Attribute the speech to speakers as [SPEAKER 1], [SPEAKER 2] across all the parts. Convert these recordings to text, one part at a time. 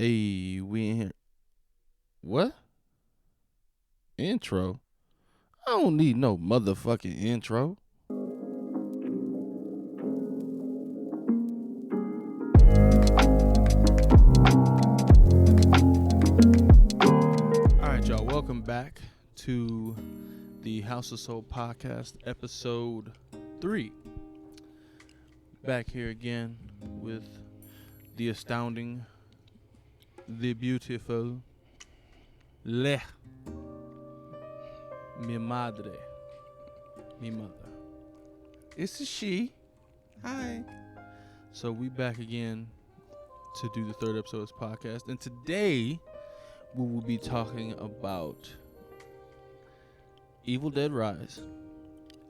[SPEAKER 1] Hey, we in here. What? Intro? I don't need no motherfucking intro. Alright, y'all. Welcome back to the House of Soul podcast, episode 3. Back here again with the astounding, the beautiful, mi madre, mi mother.
[SPEAKER 2] It's a she. Hi.
[SPEAKER 1] So we back again to do the third episode of this podcast, and today we will be talking about Evil Dead Rise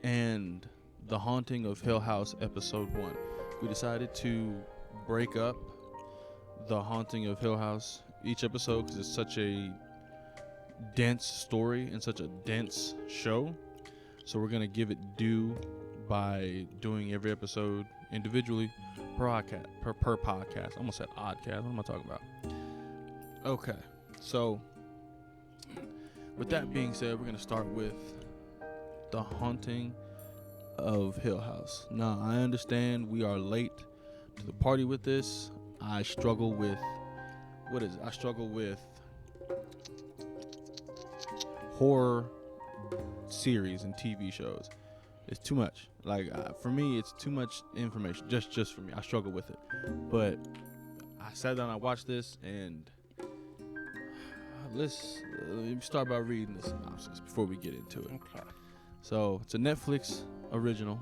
[SPEAKER 1] and The Haunting of Hill House episode 1. We decided to break up The Haunting of Hill House each episode because it's such a dense story and such a dense show. So we're going to give it due by doing every episode individually per podcast. I almost said oddcast. What am I talking about? Okay. So with that being said, we're going to start with The Haunting of Hill House. Now, I understand we are late to the party with this. I struggle with horror series and TV shows. It's too much. For me, it's too much information. Just for me, I struggle with it. But I sat down, I watched this, and let me start by reading the synopsis before we get into it.
[SPEAKER 2] Okay.
[SPEAKER 1] So it's a Netflix original,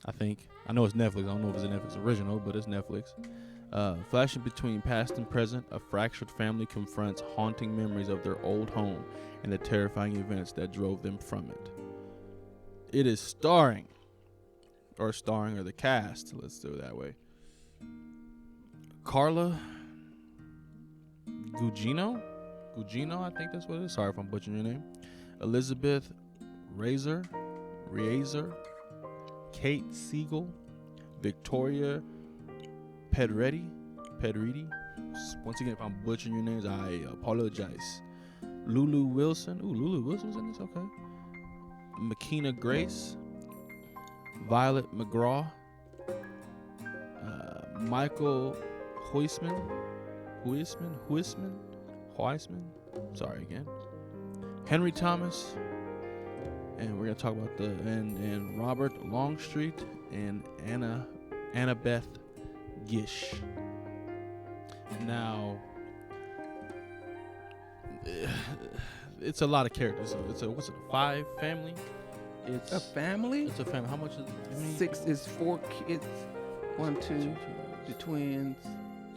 [SPEAKER 1] I think. I know it's Netflix. I don't know if it's a Netflix original, but it's Netflix. Flashing between past and present, a fractured family confronts haunting memories of their old home and the terrifying events that drove them from it. It is starring or the cast, let's do it that way. Carla Gugino, I think that's what it is. Sorry if I'm butchering your name. Elizabeth Razer, Kate Siegel, Victoria Pedretti. Once again, if I'm butchering your names, I apologize. Lulu Wilson. Ooh, Lulu Wilson's in this? Okay. Makina Grace. Violet McGraw. Michael Huisman. Sorry again. Henry Thomas. And we're going to talk about and Robert Longstreet and Annabeth Gish. Now, it's a lot of characters. It's a 5 family?
[SPEAKER 2] It's a family?
[SPEAKER 1] It's a family. How much is it?
[SPEAKER 2] 6 is 4 kids. 1, 2, the twins.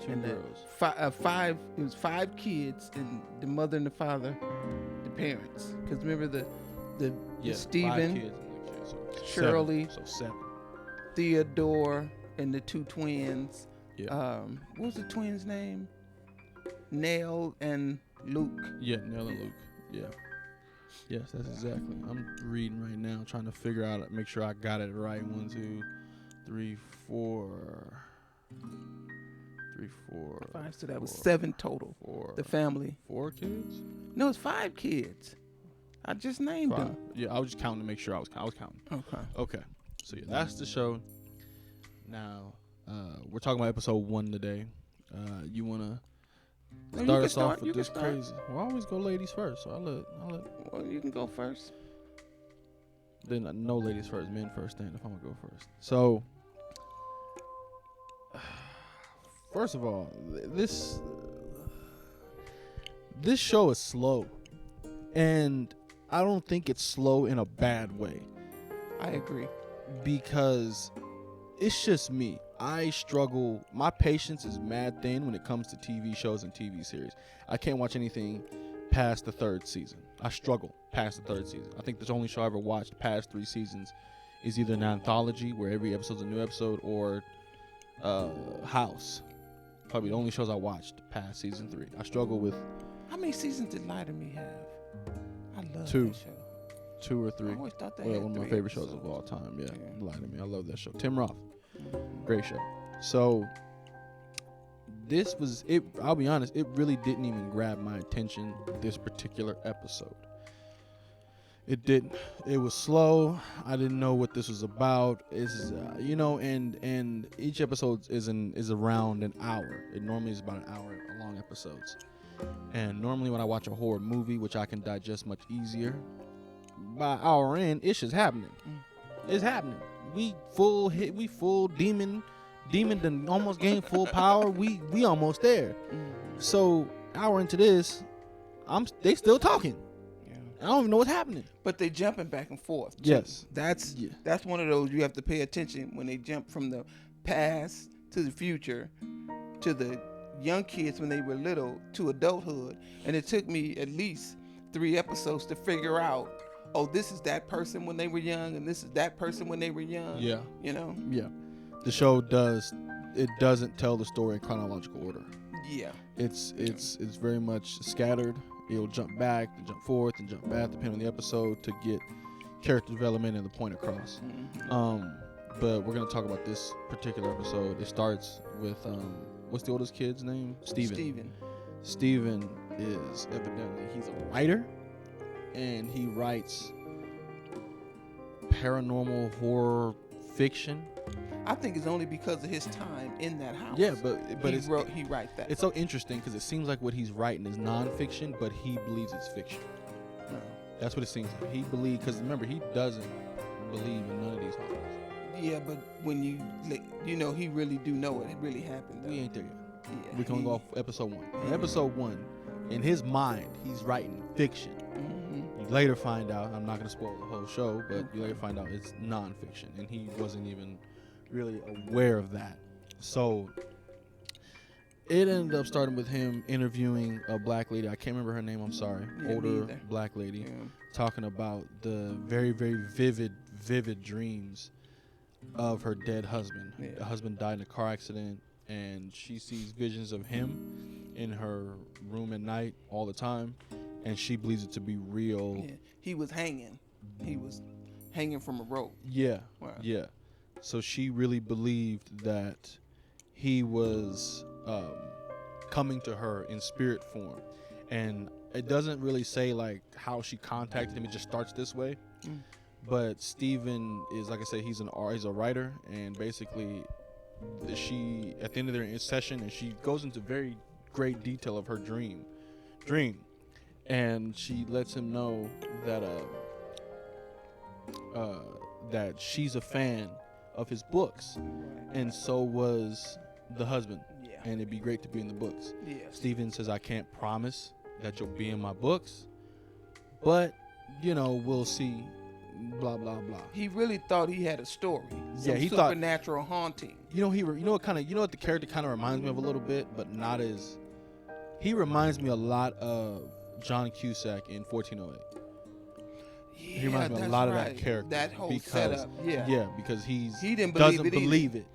[SPEAKER 1] 2
[SPEAKER 2] and
[SPEAKER 1] girls.
[SPEAKER 2] 5, it was 5 kids, and the mother and the father, the parents. Because remember the Stephen,
[SPEAKER 1] 5 kids in the kid, so
[SPEAKER 2] Shirley,
[SPEAKER 1] 7.
[SPEAKER 2] Theodore, and the 2 twins.
[SPEAKER 1] Yeah.
[SPEAKER 2] What was the twins' name? Nell and Luke.
[SPEAKER 1] Yeah, Nell and Luke. Yeah. Yes, that's exactly. I'm reading right now, trying to figure out, make sure I got it right. 1, 2, 3, 4. 3, 4.
[SPEAKER 2] 5. So that was 7 total.
[SPEAKER 1] 4.
[SPEAKER 2] The family.
[SPEAKER 1] 4 kids?
[SPEAKER 2] No, it's 5 kids. I just named
[SPEAKER 1] 5.
[SPEAKER 2] them.
[SPEAKER 1] Yeah, I was just counting to make sure I was counting. Okay. So yeah, that's the show. Now, we're talking about episode 1 today. You wanna start us off with this crazy? Well, I always go ladies first, so I'll let.
[SPEAKER 2] Well, you can go first.
[SPEAKER 1] Then no ladies first, men first. Then if I'm gonna go first. So, first of all, this show is slow, and I don't think it's slow in a bad way.
[SPEAKER 2] I agree.
[SPEAKER 1] Because it's just me. I struggle. My patience is mad thin when it comes to TV shows and TV series. I can't watch anything past the 3rd season. I struggle past the 3rd season. I think the only show I ever watched past 3 seasons is either an anthology where every episode's a new episode, or House. Probably the only shows I watched past season 3. I struggle with.
[SPEAKER 2] How many seasons did Lie to Me have? I love
[SPEAKER 1] 2.
[SPEAKER 2] that show.
[SPEAKER 1] 2 or 3.
[SPEAKER 2] I always thought that
[SPEAKER 1] Well,
[SPEAKER 2] had
[SPEAKER 1] one of my
[SPEAKER 2] 3
[SPEAKER 1] favorite shows
[SPEAKER 2] episodes.
[SPEAKER 1] of all time. Yeah,
[SPEAKER 2] Yeah.
[SPEAKER 1] Lie to Me. I love that show. Tim Roth. Great show. So this was it. I'll be honest, it really didn't even grab my attention. This particular episode, it didn't. It was slow. I didn't know what this was about. Is and each episode is around an hour. It normally is about an hour long episodes. And normally when I watch a horror movie, which I can digest much easier, by hour in, it's just happening. It's happening. We full demon done almost gained full power. We almost there. So hour into this, they still talking. Yeah. I don't even know what's happening.
[SPEAKER 2] But they jumping back and forth. Too.
[SPEAKER 1] Yes.
[SPEAKER 2] That's one of those you have to pay attention when they jump from the past to the future to the young kids when they were little to adulthood. And it took me at least 3 episodes to figure out, oh, this is that person when they were young and this is that person when they were young.
[SPEAKER 1] Yeah.
[SPEAKER 2] You know?
[SPEAKER 1] Yeah. The show doesn't tell the story in chronological order.
[SPEAKER 2] Yeah.
[SPEAKER 1] It's very much scattered. It'll jump back, jump forth, and jump back depending on the episode to get character development and the point across. But we're gonna talk about this particular episode. It starts with what's the oldest kid's name? Steven. Steven is evidently he's a writer, and he writes paranormal horror fiction.
[SPEAKER 2] I think it's only because of his time in that house.
[SPEAKER 1] Yeah, but
[SPEAKER 2] he writes that.
[SPEAKER 1] It's so interesting because it seems like what he's writing is nonfiction, but he believes it's fiction.
[SPEAKER 2] No.
[SPEAKER 1] That's what it seems like. He believes, because remember, he doesn't believe in none of these horrors.
[SPEAKER 2] Yeah, but when he really do know it really happened. Though.
[SPEAKER 1] We ain't there yet.
[SPEAKER 2] Yeah,
[SPEAKER 1] we can go off episode 1. In episode 1, in his mind, he's writing fiction. You later find out, I'm not going to spoil the whole show, but you later find out it's nonfiction, and he wasn't even really aware of that. So it ended up starting with him interviewing a black lady. I can't remember her name. I'm sorry. Older black lady, talking about the very, very vivid dreams of her dead husband. The husband died in a car accident, and she sees visions of him in her room at night all the time, and she believes it to be real.
[SPEAKER 2] Yeah. He was hanging from a rope.
[SPEAKER 1] Yeah. Wow. Yeah. So she really believed that he was coming to her in spirit form. And it doesn't really say like how she contacted him. It just starts this way. But Steven is, like I said, he's a writer, and basically she, at the end of their session, and she goes into very great detail of her dream. And she lets him know that that she's a fan of his books, and so was the husband. And it'd be great to be in the books. Steven says, I can't promise that you'll be in my books, but we'll see, blah blah blah.
[SPEAKER 2] He really thought he had a story.
[SPEAKER 1] He
[SPEAKER 2] supernatural haunting.
[SPEAKER 1] What the character kind of reminds me of a little bit, but not as. He reminds me a lot of John Cusack in 1408. He reminds me a lot of that character.
[SPEAKER 2] That whole setup.
[SPEAKER 1] Yeah, because he
[SPEAKER 2] doesn't
[SPEAKER 1] believe it,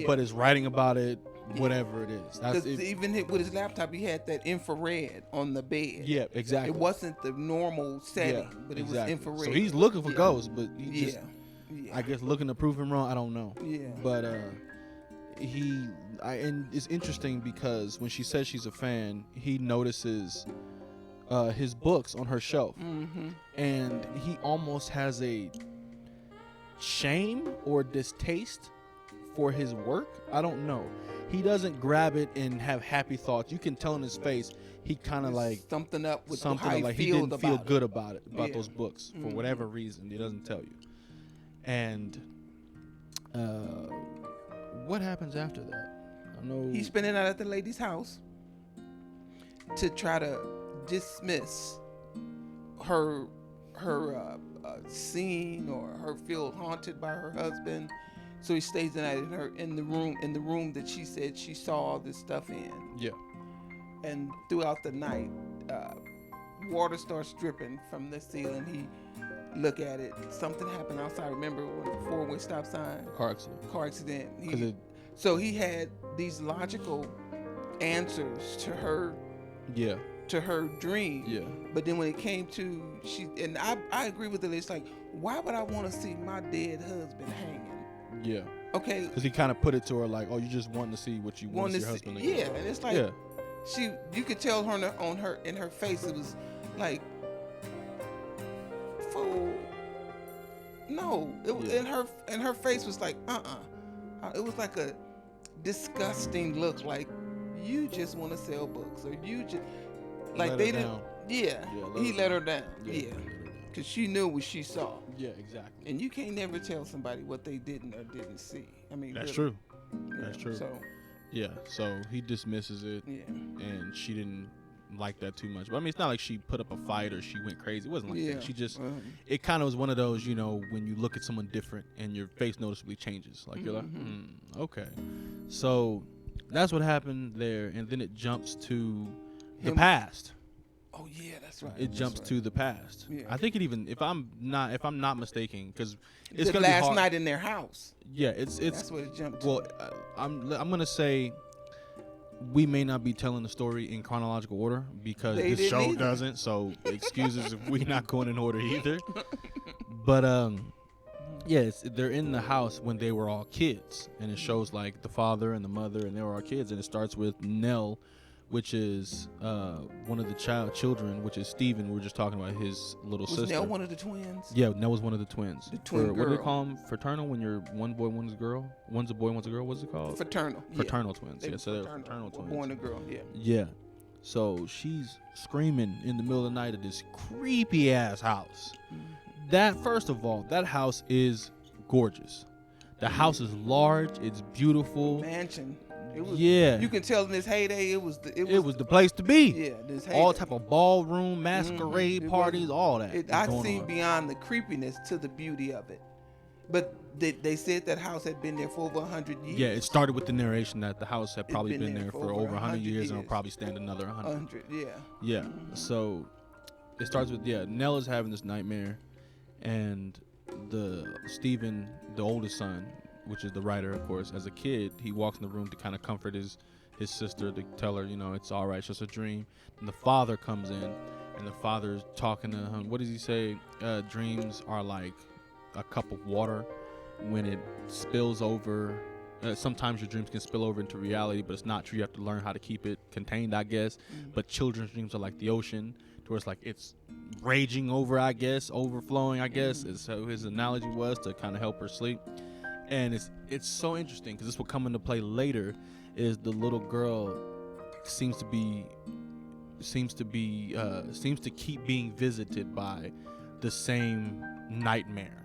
[SPEAKER 1] but is writing about it, whatever it is.
[SPEAKER 2] Because even with his laptop, he had that infrared on the bed.
[SPEAKER 1] Yeah, exactly.
[SPEAKER 2] It wasn't the normal setting, but it was infrared.
[SPEAKER 1] So he's looking for ghosts, but he just, I guess, looking to prove him wrong. I don't know.
[SPEAKER 2] Yeah.
[SPEAKER 1] But and it's interesting because when she says she's a fan, he notices his books on her shelf, and he almost has a shame or distaste for his work. I don't know. He doesn't grab it and have happy thoughts. You can tell in his face he kind of like
[SPEAKER 2] something up with
[SPEAKER 1] something
[SPEAKER 2] how
[SPEAKER 1] like he didn't feel good about those books for whatever reason. He doesn't tell you. And what happens after that? I know
[SPEAKER 2] he's spending out at the lady's house to try to dismiss her scene or her feel haunted by her husband. So he stays the night in the room that she said she saw all this stuff in.
[SPEAKER 1] Yeah.
[SPEAKER 2] And throughout the night, water starts dripping from the ceiling. He look at it. Something happened outside. Remember when the 4-way stop sign? Car accident. So he had these logical answers to her.
[SPEAKER 1] Yeah.
[SPEAKER 2] To her dream.
[SPEAKER 1] Yeah.
[SPEAKER 2] But then when it came to I agree with it. It's like, why would I want to see my dead husband hanging?
[SPEAKER 1] Yeah.
[SPEAKER 2] Okay.
[SPEAKER 1] Because he kind of put it to her like, "Oh, you just wanting to see what you want to see your husband again."
[SPEAKER 2] Yeah, and it's like you could tell her in her face it was like, fool. No, in her face was like, It was like a disgusting look, like you just want to sell books, or you just like
[SPEAKER 1] let
[SPEAKER 2] they
[SPEAKER 1] her
[SPEAKER 2] didn't.
[SPEAKER 1] down.
[SPEAKER 2] Yeah, he let her down. Yeah, because she knew what she saw.
[SPEAKER 1] Yeah, exactly.
[SPEAKER 2] And you can't never tell somebody what they didn't or didn't see. I mean,
[SPEAKER 1] that's
[SPEAKER 2] really.
[SPEAKER 1] true. That's true.
[SPEAKER 2] So
[SPEAKER 1] yeah, so he dismisses it.
[SPEAKER 2] Yeah.
[SPEAKER 1] And she didn't like that too much. But I mean, it's not like she put up a fight or she went crazy. It wasn't like that. She just, it kind of was one of those, when you look at someone different and your face noticeably changes. Like, you're like, okay. So that's what happened there. And then it jumps to the past.
[SPEAKER 2] Oh yeah, that's right.
[SPEAKER 1] It jumps to the past.
[SPEAKER 2] Yeah.
[SPEAKER 1] I think it even, if I'm not mistaken, because it's
[SPEAKER 2] the
[SPEAKER 1] gonna be
[SPEAKER 2] last
[SPEAKER 1] hard.
[SPEAKER 2] night in their house.
[SPEAKER 1] Yeah, it's
[SPEAKER 2] that's what it jumped to.
[SPEAKER 1] Well, I'm gonna say we may not be telling the story in chronological order because this show doesn't. So excuses if we're not going in order either. But yes, they're in the house when they were all kids, and it shows like the father and the mother, and they were all kids, and it starts with Nell, which is one of the children, which is Steven. We were just talking about his little sister.
[SPEAKER 2] Was Nell one of the twins?
[SPEAKER 1] Yeah, Nell was one of the twins.
[SPEAKER 2] The twin girl.
[SPEAKER 1] What do they call them? Fraternal, when you're one boy, one's a girl? One's a boy, one's a girl? What's it called?
[SPEAKER 2] Fraternal.
[SPEAKER 1] Fraternal twins. Yeah, so they're fraternal twins.
[SPEAKER 2] Boy and a girl, yeah.
[SPEAKER 1] Yeah. So she's screaming in the middle of the night at this creepy ass house. That, first of all, that house is gorgeous. The house is large. It's beautiful.
[SPEAKER 2] Mansion.
[SPEAKER 1] Yeah.
[SPEAKER 2] You can tell in this heyday, it was
[SPEAKER 1] the place to be.
[SPEAKER 2] Yeah, this heyday.
[SPEAKER 1] All type of ballroom, masquerade parties, all that.
[SPEAKER 2] I seen beyond the creepiness to the beauty of it. But they said that house had been there for over 100 years.
[SPEAKER 1] Yeah, it started with the narration that the house had probably been there for over 100 years and will probably stand another 100.
[SPEAKER 2] Yeah.
[SPEAKER 1] Yeah. So it starts with Nell is having this nightmare, and Steven, the oldest son, which is the writer, of course, as a kid, he walks in the room to kind of comfort his sister, to tell her, it's all right, it's just a dream. And the father comes in, and the father's talking to him. What does he say? Dreams are like a cup of water. When it spills over, sometimes your dreams can spill over into reality, but it's not true. You have to learn how to keep it contained, I guess. But children's dreams are like the ocean, to where it's like it's raging over, I guess, overflowing, I guess, is how his analogy was, to kind of help her sleep. And it's so interesting because this will come into play later. Is the little girl seems to keep being visited by the same nightmare,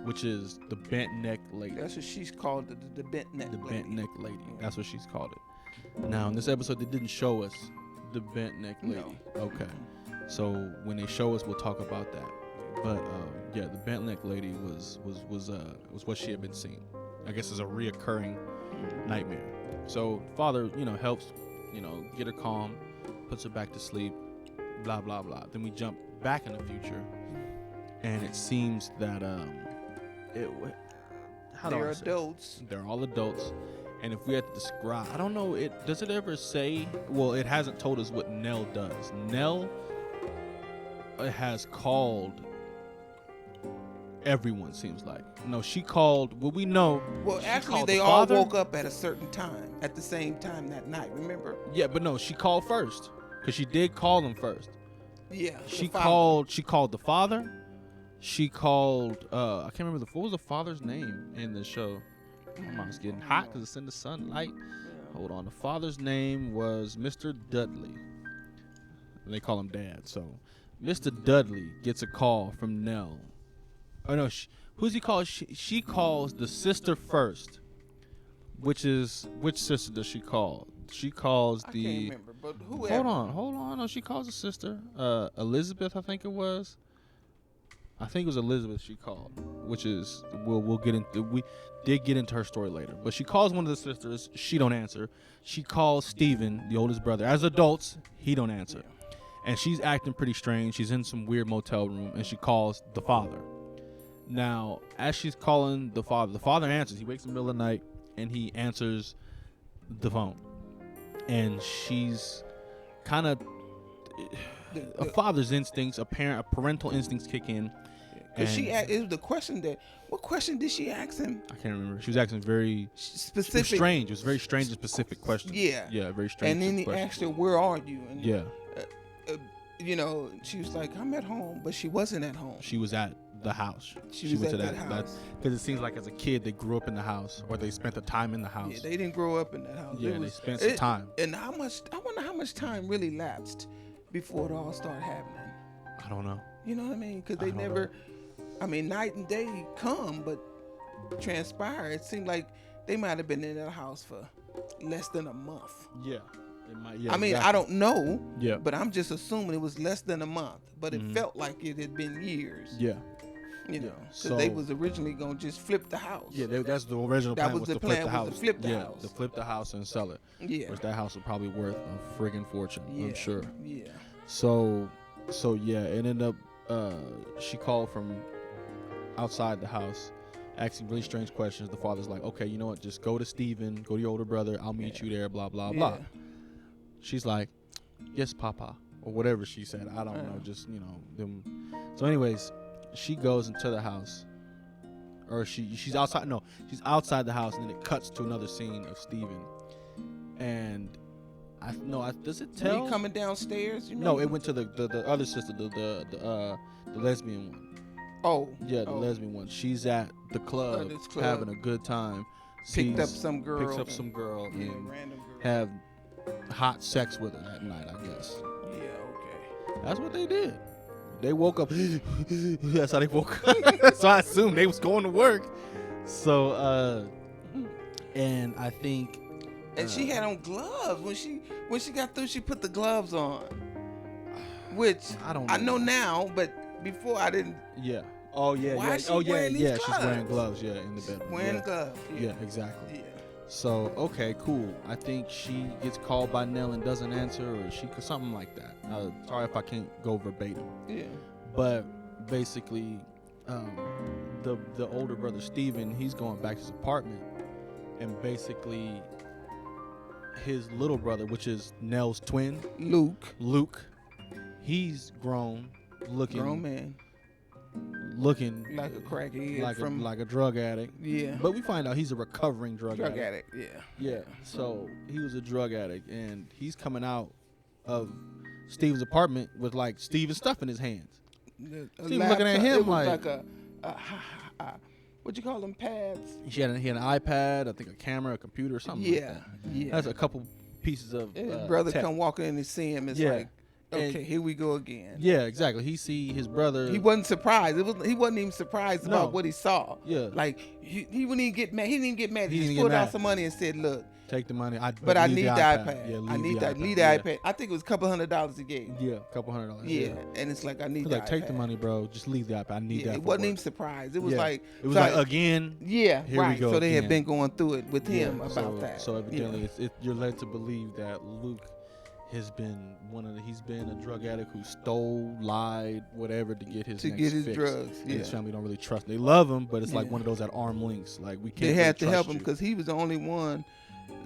[SPEAKER 1] which is the bent neck lady.
[SPEAKER 2] That's what she's called, the bent neck lady.
[SPEAKER 1] The bent neck lady. That's what she's called it. Now in this episode, they didn't show us the bent neck lady. No. Okay. So when they show us, we'll talk about that. But the bent neck lady was what she had been seeing. I guess is a reoccurring nightmare. So father, helps, get her calm, puts her back to sleep, blah blah blah. Then we jump back in the future, and it seems that
[SPEAKER 2] they're adults.
[SPEAKER 1] They're all adults. And if we had to describe, I don't know, does it ever say? Well, it hasn't told us what Nell does. Nell has called everyone, seems like. No, she called, well, we know.
[SPEAKER 2] Well, actually, they all woke up at a certain time, at the same time that night, remember?
[SPEAKER 1] Yeah, but no, she called first, because she did call them first.
[SPEAKER 2] Yeah.
[SPEAKER 1] She called the father. She called, I can't remember, what was the father's name in the show? My mom's getting hot because it's in the sunlight. Yeah. Hold on. The father's name was Mr. Dudley. They call him Dad. So Mr. Dudley gets a call from Nell. Oh, no. Who's he called? She calls the sister first. Which sister does she call? She calls the...
[SPEAKER 2] I can't remember, but whoever.
[SPEAKER 1] Hold on. No, she calls the sister. Elizabeth, I think it was. I think it was Elizabeth she called, which is... We'll get into... We did get into her story later. But she calls one of the sisters. She don't answer. She calls Steven, the oldest brother. As adults, he don't answer. Yeah. And she's acting pretty strange. She's in some weird motel room, and she calls the father. Now, as she's calling the father answers. He wakes in the middle of the night, and he answers the phone. And she's kind of... A father's instincts, a parental instincts kick in.
[SPEAKER 2] Because
[SPEAKER 1] And
[SPEAKER 2] it was the question that, what question did she ask him?
[SPEAKER 1] I can't remember. She was asking very
[SPEAKER 2] Specific.
[SPEAKER 1] It was strange. It was very strange and specific questions.
[SPEAKER 2] Yeah.
[SPEAKER 1] Yeah, very strange.
[SPEAKER 2] And then he
[SPEAKER 1] questions.
[SPEAKER 2] asked her, "Where are you?" And,
[SPEAKER 1] Yeah.
[SPEAKER 2] you know, she was like, "I'm at home," but she wasn't at home.
[SPEAKER 1] She was at the house.
[SPEAKER 2] She was
[SPEAKER 1] went
[SPEAKER 2] at
[SPEAKER 1] to
[SPEAKER 2] that house.
[SPEAKER 1] Because it seems like as a kid they grew up in the house or they spent the time in the house.
[SPEAKER 2] Yeah, they didn't grow up in that house.
[SPEAKER 1] Yeah, they spent some time.
[SPEAKER 2] And I wonder how much time really lapsed before it all started happening.
[SPEAKER 1] I don't know.
[SPEAKER 2] You know what I mean? Because
[SPEAKER 1] I
[SPEAKER 2] they
[SPEAKER 1] don't
[SPEAKER 2] never, I mean, night and day come, but transpire. It seemed like they might have been in that house for less than a month.
[SPEAKER 1] Yeah. It might, yeah,
[SPEAKER 2] I mean,
[SPEAKER 1] exactly.
[SPEAKER 2] I don't know.
[SPEAKER 1] Yeah.
[SPEAKER 2] But I'm just assuming it was less than a month. But it felt like it had been years.
[SPEAKER 1] Yeah.
[SPEAKER 2] You know, because
[SPEAKER 1] So
[SPEAKER 2] they was originally gonna just flip the house.
[SPEAKER 1] Yeah, that's the original plan.
[SPEAKER 2] That was the
[SPEAKER 1] to
[SPEAKER 2] plan,
[SPEAKER 1] flip the house.
[SPEAKER 2] was to flip the
[SPEAKER 1] yeah,
[SPEAKER 2] house.
[SPEAKER 1] to flip the house and sell it.
[SPEAKER 2] Yeah.
[SPEAKER 1] Which that house was probably worth a friggin' fortune.
[SPEAKER 2] Yeah.
[SPEAKER 1] I'm sure.
[SPEAKER 2] Yeah.
[SPEAKER 1] So yeah, it ended up. She called from outside the house, asking really strange questions. The father's like, "Okay, you know what? Just go to Steven, go to your older brother. I'll meet you there." Blah blah blah. She's like, "Yes, Papa," or whatever she said. I don't know. Just them. So, anyways, she goes into the house, or she's outside. No, she's outside the house, and then it cuts to another scene of Steven. And does it tell?
[SPEAKER 2] When he coming downstairs? You
[SPEAKER 1] No, it went to the other sister, the lesbian one.
[SPEAKER 2] Oh.
[SPEAKER 1] Yeah, the lesbian one. She's at the club, having a good time.
[SPEAKER 2] Picked up some girl.
[SPEAKER 1] And
[SPEAKER 2] random girl.
[SPEAKER 1] have hot sex with her that night, I guess.
[SPEAKER 2] Yeah, okay.
[SPEAKER 1] That's what they did. They woke up. That's how they woke up. So I assumed they was going to work. So, and I think.
[SPEAKER 2] And she had on gloves when she got through. She put the gloves on, which I know now, but before I didn't.
[SPEAKER 1] Yeah. Oh yeah.
[SPEAKER 2] Why
[SPEAKER 1] yeah.
[SPEAKER 2] is she
[SPEAKER 1] Oh yeah.
[SPEAKER 2] wearing these
[SPEAKER 1] Yeah.
[SPEAKER 2] gloves?
[SPEAKER 1] She's wearing gloves. Yeah, in the bedroom.
[SPEAKER 2] Wearing gloves.
[SPEAKER 1] Yeah. Exactly.
[SPEAKER 2] Yeah.
[SPEAKER 1] So okay, cool. I think she gets called by Nell and doesn't answer, or something like that. Sorry if I can't go verbatim.
[SPEAKER 2] Yeah.
[SPEAKER 1] But basically, the older brother Steven, he's going back to his apartment, and basically his little brother, which is Nell's twin, Luke, he's grown man, looking
[SPEAKER 2] like a crackhead,
[SPEAKER 1] like a drug addict.
[SPEAKER 2] Yeah.
[SPEAKER 1] But we find out he's a recovering drug addict.
[SPEAKER 2] Yeah.
[SPEAKER 1] Yeah. So he was a drug addict, and he's coming out of Steven's apartment with like Steven's stuff in his hands. Steven looking at him like
[SPEAKER 2] a what you call them, pads?
[SPEAKER 1] He had an iPad, I think a camera, a computer, something like that.
[SPEAKER 2] Yeah.
[SPEAKER 1] That's a couple pieces of
[SPEAKER 2] his brother
[SPEAKER 1] tech.
[SPEAKER 2] come walking in and see him. It's like, okay, here we go again.
[SPEAKER 1] Yeah, exactly. He see his brother.
[SPEAKER 2] He wasn't surprised. He wasn't even surprised about what he saw.
[SPEAKER 1] Yeah.
[SPEAKER 2] Like he wouldn't even get mad. He didn't even get mad. He just
[SPEAKER 1] didn't
[SPEAKER 2] pulled
[SPEAKER 1] get
[SPEAKER 2] out
[SPEAKER 1] mad.
[SPEAKER 2] some money and said, "Look,
[SPEAKER 1] take the money.
[SPEAKER 2] But I need the iPad.
[SPEAKER 1] Yeah,
[SPEAKER 2] I need the
[SPEAKER 1] yeah.
[SPEAKER 2] iPad. I think it was a couple $100 he gave.
[SPEAKER 1] Yeah, a couple $100.
[SPEAKER 2] Yeah, and it's like I need
[SPEAKER 1] He's
[SPEAKER 2] the
[SPEAKER 1] like,
[SPEAKER 2] iPad.
[SPEAKER 1] take the money, bro. Just leave the iPad. I need that.
[SPEAKER 2] It wasn't even surprised. It was like
[SPEAKER 1] again.
[SPEAKER 2] Yeah,
[SPEAKER 1] here
[SPEAKER 2] right.
[SPEAKER 1] we go
[SPEAKER 2] so they
[SPEAKER 1] again.
[SPEAKER 2] had been going through it with him about that.
[SPEAKER 1] So evidently, you're led to believe that Luke has been he's been a drug addict who stole, lied, whatever to get his fix.
[SPEAKER 2] drugs.
[SPEAKER 1] And his family don't really trust him. They love him, but it's like one of those at arm lengths. Like we can't.
[SPEAKER 2] They had to
[SPEAKER 1] really
[SPEAKER 2] help
[SPEAKER 1] trust
[SPEAKER 2] him
[SPEAKER 1] you.
[SPEAKER 2] because he was the only one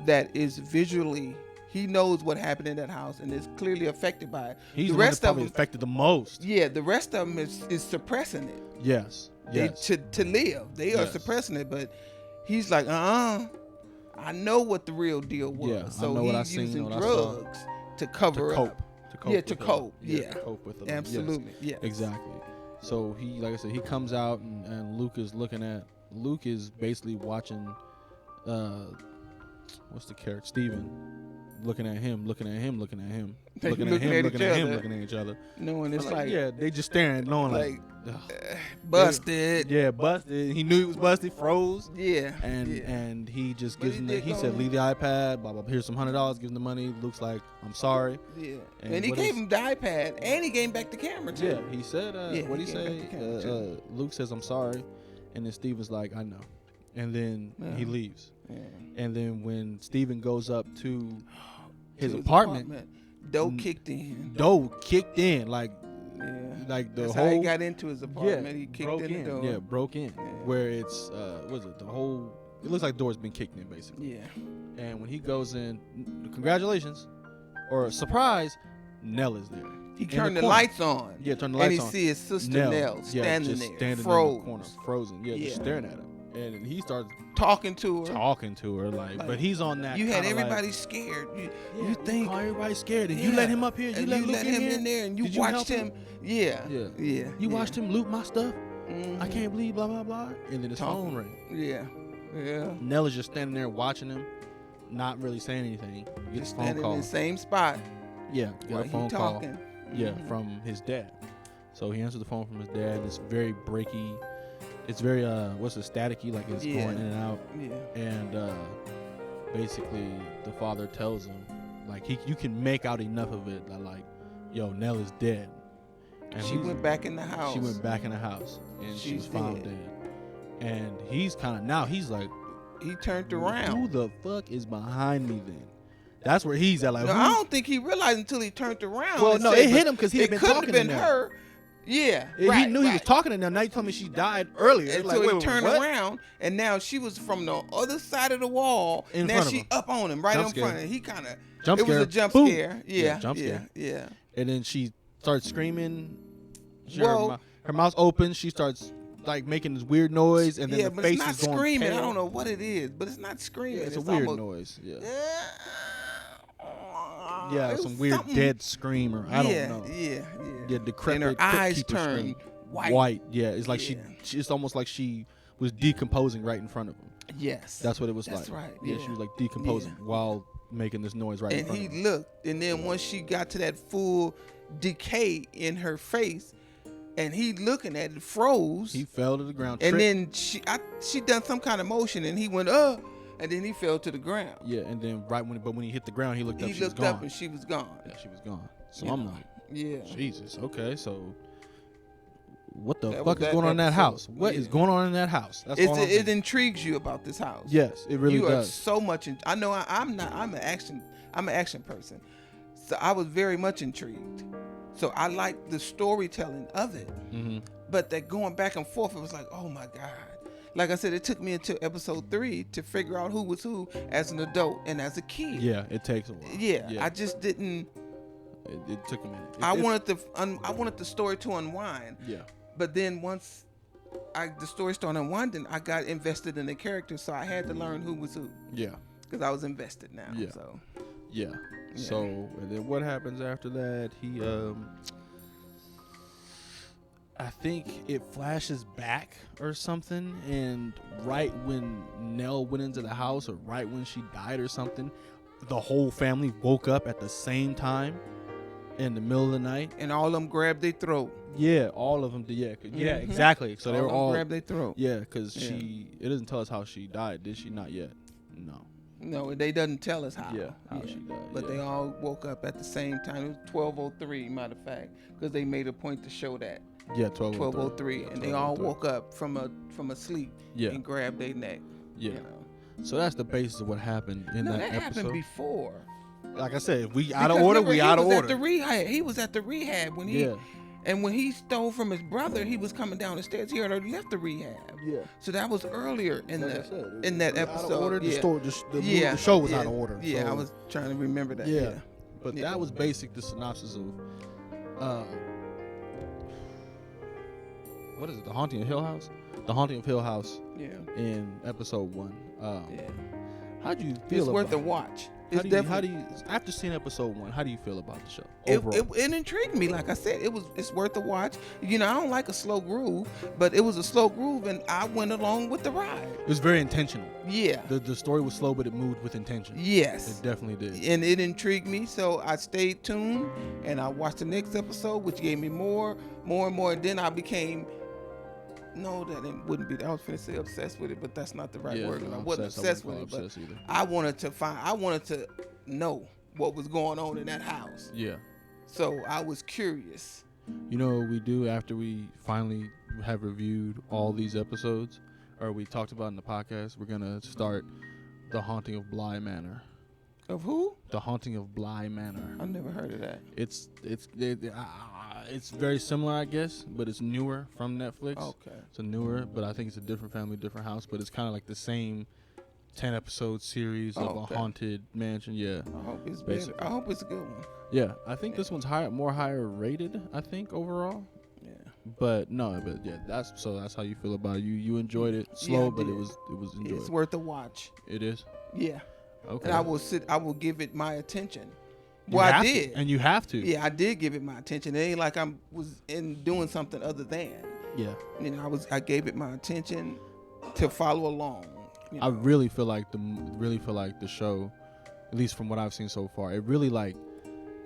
[SPEAKER 2] that is visually. He knows what happened in that house and is clearly affected by it.
[SPEAKER 1] He's the rest of them affected the most.
[SPEAKER 2] Yeah, the rest of them is suppressing it.
[SPEAKER 1] Yes.
[SPEAKER 2] To live, they are suppressing it, but he's like, I know what the real deal was.
[SPEAKER 1] Yeah,
[SPEAKER 2] so
[SPEAKER 1] I know what I
[SPEAKER 2] he's
[SPEAKER 1] seen,
[SPEAKER 2] using
[SPEAKER 1] what I
[SPEAKER 2] drugs to cover up.
[SPEAKER 1] To cope.
[SPEAKER 2] To cope. Yeah.
[SPEAKER 1] To cope with them.
[SPEAKER 2] Absolutely.
[SPEAKER 1] Yes.
[SPEAKER 2] Yeah.
[SPEAKER 1] Exactly. So he, like I said, he comes out and Luke is basically watching, what's the character? Steven. Looking at him, looking at each other.
[SPEAKER 2] Knowing it's like
[SPEAKER 1] they just staring, knowing like
[SPEAKER 2] busted.
[SPEAKER 1] Yeah, busted. He knew he was busted, froze.
[SPEAKER 2] Yeah.
[SPEAKER 1] And he just gives him he said, leave the iPad, blah blah. Here's some $100, gives him the money. Luke's like, I'm sorry.
[SPEAKER 2] Yeah. And he gave him the iPad and he gave him back the camera too.
[SPEAKER 1] Yeah, he said what'd he say? Luke says, I'm sorry. And then Steven's like, I know. And then he leaves. Yeah. And then when Steven goes up to his apartment,
[SPEAKER 2] Doe kicked in.
[SPEAKER 1] Like the
[SPEAKER 2] That's
[SPEAKER 1] whole.
[SPEAKER 2] how he got into his apartment.
[SPEAKER 1] Yeah,
[SPEAKER 2] he kicked in the door.
[SPEAKER 1] Yeah, broke in. Yeah. Where it's the whole. It looks like the door's been kicked in basically.
[SPEAKER 2] Yeah.
[SPEAKER 1] And when he goes in, congratulations, or surprise, Nell is there.
[SPEAKER 2] He
[SPEAKER 1] in
[SPEAKER 2] turned the
[SPEAKER 1] corner.
[SPEAKER 2] lights on.
[SPEAKER 1] Yeah, turn the
[SPEAKER 2] And
[SPEAKER 1] lights
[SPEAKER 2] he
[SPEAKER 1] on.
[SPEAKER 2] see his sister Nell standing
[SPEAKER 1] just
[SPEAKER 2] there,
[SPEAKER 1] standing
[SPEAKER 2] froze,
[SPEAKER 1] in the corner, frozen. Yeah, just staring at him. And he starts
[SPEAKER 2] talking to her.
[SPEAKER 1] Like, but he's on that.
[SPEAKER 2] You had
[SPEAKER 1] kinda
[SPEAKER 2] everybody
[SPEAKER 1] like,
[SPEAKER 2] scared. You
[SPEAKER 1] you
[SPEAKER 2] think
[SPEAKER 1] call everybody scared, and you let him up here. You
[SPEAKER 2] and
[SPEAKER 1] let
[SPEAKER 2] you
[SPEAKER 1] Luke
[SPEAKER 2] let him
[SPEAKER 1] here?
[SPEAKER 2] in there, and you
[SPEAKER 1] Did you
[SPEAKER 2] watched
[SPEAKER 1] help
[SPEAKER 2] him. Yeah.
[SPEAKER 1] You watched him loot my stuff.
[SPEAKER 2] Mhm.
[SPEAKER 1] I can't believe blah blah blah. And then his phone rang.
[SPEAKER 2] Yeah.
[SPEAKER 1] Nell is just standing there watching him, not really saying anything. He gets a phone
[SPEAKER 2] Standing
[SPEAKER 1] call.
[SPEAKER 2] in the same spot.
[SPEAKER 1] Yeah, got
[SPEAKER 2] While
[SPEAKER 1] a phone
[SPEAKER 2] he
[SPEAKER 1] call.
[SPEAKER 2] talking.
[SPEAKER 1] Yeah,
[SPEAKER 2] Mhm.
[SPEAKER 1] from his dad. So he answered the phone from his dad. It's very breaky. It's very staticky, like it's going in and out.
[SPEAKER 2] Yeah.
[SPEAKER 1] And basically the father tells him, like, you can make out enough of it that, like, yo, Nell is dead. And
[SPEAKER 2] She went back in the house.
[SPEAKER 1] She went back in the house, and she was
[SPEAKER 2] She's
[SPEAKER 1] found dead. And he's he's like,
[SPEAKER 2] he turned around.
[SPEAKER 1] who the fuck is behind me then? That's where he's at. Like,
[SPEAKER 2] No, I don't think he realized until he turned around.
[SPEAKER 1] Well,
[SPEAKER 2] and
[SPEAKER 1] no,
[SPEAKER 2] said,
[SPEAKER 1] it hit him because he had been talking to
[SPEAKER 2] It could have been
[SPEAKER 1] them.
[SPEAKER 2] her. Yeah,
[SPEAKER 1] He knew he was talking to them. Now you told me she died earlier. It's
[SPEAKER 2] Until
[SPEAKER 1] like,
[SPEAKER 2] he turned
[SPEAKER 1] what?
[SPEAKER 2] around, and now she was from the other side of the wall.
[SPEAKER 1] In
[SPEAKER 2] now
[SPEAKER 1] front of
[SPEAKER 2] she
[SPEAKER 1] him.
[SPEAKER 2] up on him, right
[SPEAKER 1] Jump
[SPEAKER 2] in front
[SPEAKER 1] scare.
[SPEAKER 2] of him. He kind of
[SPEAKER 1] Jump
[SPEAKER 2] it was
[SPEAKER 1] scare.
[SPEAKER 2] a jump
[SPEAKER 1] Boom.
[SPEAKER 2] scare.
[SPEAKER 1] Yeah, jump scare.
[SPEAKER 2] Yeah.
[SPEAKER 1] And then she starts screaming.
[SPEAKER 2] Well,
[SPEAKER 1] her mouth's open. She starts like making this weird noise, and then the
[SPEAKER 2] but
[SPEAKER 1] face
[SPEAKER 2] it's not
[SPEAKER 1] is going
[SPEAKER 2] screaming.
[SPEAKER 1] pale.
[SPEAKER 2] I don't know what it is, but it's not screaming.
[SPEAKER 1] Yeah, it's a weird
[SPEAKER 2] almost,
[SPEAKER 1] noise. Yeah.
[SPEAKER 2] Yeah,
[SPEAKER 1] some weird dead screamer. I don't know.
[SPEAKER 2] Yeah,
[SPEAKER 1] decrepit.
[SPEAKER 2] and her eyes
[SPEAKER 1] keeper
[SPEAKER 2] turned
[SPEAKER 1] scream.
[SPEAKER 2] white.
[SPEAKER 1] Yeah, it's like it's almost like she was decomposing right in front of him.
[SPEAKER 2] Yes,
[SPEAKER 1] that's what it was
[SPEAKER 2] that's
[SPEAKER 1] like.
[SPEAKER 2] Right.
[SPEAKER 1] Yeah, she was like decomposing while making this noise right in front of him.
[SPEAKER 2] And he looked, and then once she got to that full decay in her face, and he looking at it, froze.
[SPEAKER 1] He fell to the ground.
[SPEAKER 2] And then she done some kind of motion, and he went and then he fell to the ground.
[SPEAKER 1] Yeah, and then when he hit the ground, he looked up.
[SPEAKER 2] He looked up, and she was gone.
[SPEAKER 1] Yeah, she was gone. So I'm like, Jesus. Okay, so what the fuck is going on in that house? What is going on in that house? That's all
[SPEAKER 2] it intrigues you about this house.
[SPEAKER 1] Yes, it really does.
[SPEAKER 2] You are so much. I know I'm an action person, so I was very much intrigued. So I liked the storytelling of it.
[SPEAKER 1] Mm-hmm.
[SPEAKER 2] But that going back and forth, it was like, oh my God. Like I said, it took me until episode 3 to figure out who was who as an adult and as a kid.
[SPEAKER 1] Yeah, it takes a while.
[SPEAKER 2] Yeah. I just didn't.
[SPEAKER 1] It took a minute.
[SPEAKER 2] I wanted the story to unwind.
[SPEAKER 1] Yeah.
[SPEAKER 2] But then once the story started unwinding, I got invested in the character, so I had to learn who was who.
[SPEAKER 1] Yeah.
[SPEAKER 2] Because I was invested now.
[SPEAKER 1] Yeah.
[SPEAKER 2] So.
[SPEAKER 1] Yeah. So and then what happens after that? He I think it flashes back or something, and right when Nell went into the house, or right when she died or something, the whole family woke up at the same time in the middle of the night,
[SPEAKER 2] and all of them grabbed their throat.
[SPEAKER 1] Yeah, all of them did. Yeah, exactly. So they were all
[SPEAKER 2] grabbed their throat.
[SPEAKER 1] Yeah, because it doesn't tell us how she died, did she? Not yet.
[SPEAKER 2] No, they doesn't tell us how.
[SPEAKER 1] Yeah, how she died.
[SPEAKER 2] But they all woke up at the same time. It was 12:03, matter of fact, because they made a point to show that.
[SPEAKER 1] Yeah, 12:03.
[SPEAKER 2] And they all woke up from a sleep and grabbed their neck.
[SPEAKER 1] Yeah. So that's the basis of what happened in that episode.
[SPEAKER 2] That happened before.
[SPEAKER 1] Like I said, we out of order. We out of order.
[SPEAKER 2] He was at the rehab when he. And when he stole from his brother, he was coming down the stairs. He had already left the rehab.
[SPEAKER 1] Yeah.
[SPEAKER 2] So that was earlier in that episode.
[SPEAKER 1] Out of order.
[SPEAKER 2] The
[SPEAKER 1] show was out of order.
[SPEAKER 2] Yeah,
[SPEAKER 1] so.
[SPEAKER 2] I was trying to remember that.
[SPEAKER 1] Yeah. But that was basic. The synopsis of, what is it? The Haunting of Hill House. The Haunting of Hill House.
[SPEAKER 2] Yeah.
[SPEAKER 1] In episode 1. How do you feel?
[SPEAKER 2] It's worth a watch.
[SPEAKER 1] How do you after seeing episode 1? How do you feel about the show
[SPEAKER 2] overall? It intrigued me. Like I said, it's worth a watch. You know, I don't like a slow groove, but it was a slow groove, and I went along with the ride.
[SPEAKER 1] It was very intentional.
[SPEAKER 2] Yeah.
[SPEAKER 1] The story was slow, but it moved with intention.
[SPEAKER 2] Yes,
[SPEAKER 1] it definitely did,
[SPEAKER 2] and it intrigued me. So I stayed tuned, and I watched the next episode, which gave me more and more. And then I became. No, that wouldn't be. I was finna say obsessed with it, but that's not the right word. I wasn't obsessed with it, but I wanted to know what was going on in that house.
[SPEAKER 1] Yeah.
[SPEAKER 2] So I was curious.
[SPEAKER 1] You know what we do after we finally have reviewed all these episodes, or we talked about in the podcast? We're gonna start The Haunting of Bly Manor.
[SPEAKER 2] Of who?
[SPEAKER 1] The Haunting of Bly Manor.
[SPEAKER 2] I've never heard of that.
[SPEAKER 1] It's very similar, I guess, but it's newer from Netflix.
[SPEAKER 2] Okay.
[SPEAKER 1] It's newer, but I think it's a different family, different house, but it's kind of like the same 10 episode series of
[SPEAKER 2] okay.
[SPEAKER 1] a haunted mansion. Yeah.
[SPEAKER 2] I hope it's
[SPEAKER 1] Basically.
[SPEAKER 2] better. I hope it's a good one.
[SPEAKER 1] Yeah. I think this one's higher rated, I think, overall.
[SPEAKER 2] Yeah.
[SPEAKER 1] But no, but yeah, that's how you feel about it. You enjoyed it. Slow,
[SPEAKER 2] I
[SPEAKER 1] but
[SPEAKER 2] did.
[SPEAKER 1] it was enjoyable.
[SPEAKER 2] It's worth a watch.
[SPEAKER 1] It is.
[SPEAKER 2] Yeah.
[SPEAKER 1] Okay.
[SPEAKER 2] And I will give it my attention.
[SPEAKER 1] You
[SPEAKER 2] Well, I
[SPEAKER 1] have to,
[SPEAKER 2] did.
[SPEAKER 1] and you have to.
[SPEAKER 2] Yeah, I did give it my attention. It ain't like I was doing something other than.
[SPEAKER 1] Yeah.
[SPEAKER 2] You know, I gave it my attention to follow along. You know?
[SPEAKER 1] I really feel like the show, at least from what I've seen so far, it really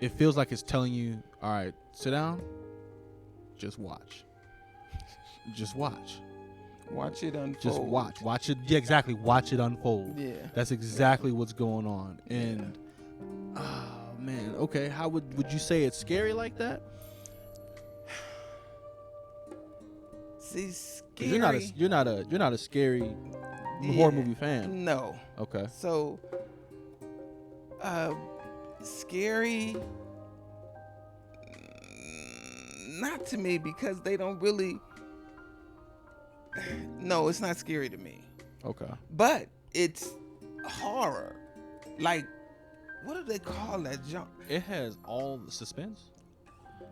[SPEAKER 1] it feels like it's telling you, all right, sit down, just watch. Just watch.
[SPEAKER 2] Watch it unfold.
[SPEAKER 1] Just watch it. Yeah, exactly. Watch it unfold.
[SPEAKER 2] Yeah.
[SPEAKER 1] That's exactly what's going on. And oh man, okay. How would you say it's scary like that?
[SPEAKER 2] See,
[SPEAKER 1] 'Cause
[SPEAKER 2] scary.
[SPEAKER 1] You're not a scary horror movie fan.
[SPEAKER 2] No.
[SPEAKER 1] Okay.
[SPEAKER 2] So, scary. Not to me, because they don't really. No, it's not scary to me.
[SPEAKER 1] Okay.
[SPEAKER 2] But it's horror. Like, what do they call that genre?
[SPEAKER 1] It has all the suspense.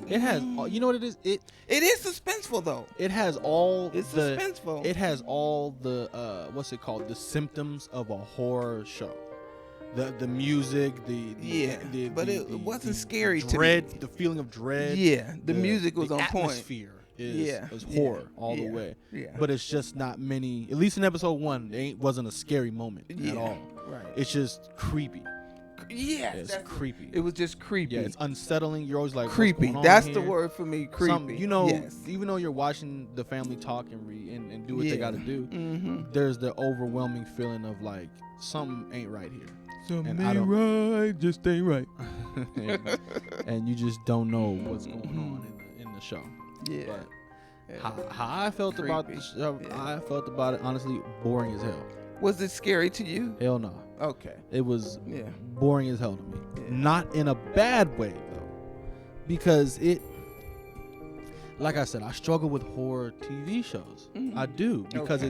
[SPEAKER 1] It has all, you know what it is? It
[SPEAKER 2] is suspenseful though.
[SPEAKER 1] It has all
[SPEAKER 2] It's
[SPEAKER 1] the
[SPEAKER 2] suspenseful.
[SPEAKER 1] It has all the what's it called? The symptoms of a horror show. The music,
[SPEAKER 2] but it wasn't scary
[SPEAKER 1] dread,
[SPEAKER 2] to me.
[SPEAKER 1] the feeling of dread.
[SPEAKER 2] Yeah, the music was
[SPEAKER 1] the
[SPEAKER 2] on point.
[SPEAKER 1] atmosphere is horror all the way.
[SPEAKER 2] Yeah.
[SPEAKER 1] But it's just not many. At least in episode 1, it wasn't a scary moment at all.
[SPEAKER 2] Right.
[SPEAKER 1] It's just creepy.
[SPEAKER 2] Yeah,
[SPEAKER 1] It's creepy.
[SPEAKER 2] It was just creepy.
[SPEAKER 1] Yeah, it's unsettling. You're always like,
[SPEAKER 2] creepy.
[SPEAKER 1] What's going on
[SPEAKER 2] That's
[SPEAKER 1] here?
[SPEAKER 2] the word for me. Creepy. Yes.
[SPEAKER 1] Even though you're watching the family talk and do what they got to do,
[SPEAKER 2] Mm-hmm.
[SPEAKER 1] there's the overwhelming feeling of like something ain't right here.
[SPEAKER 2] Something
[SPEAKER 1] I
[SPEAKER 2] ain't right, just ain't right.
[SPEAKER 1] and you just don't know what's going on in the show.
[SPEAKER 2] Yeah.
[SPEAKER 1] But how I felt about the show, I felt about it honestly boring as hell.
[SPEAKER 2] Was it scary to you?
[SPEAKER 1] Hell no.
[SPEAKER 2] Okay.
[SPEAKER 1] It was boring as hell to me. Not in a bad way though, because like I said, I struggle with horror TV shows.
[SPEAKER 2] Mm-hmm.
[SPEAKER 1] I do, because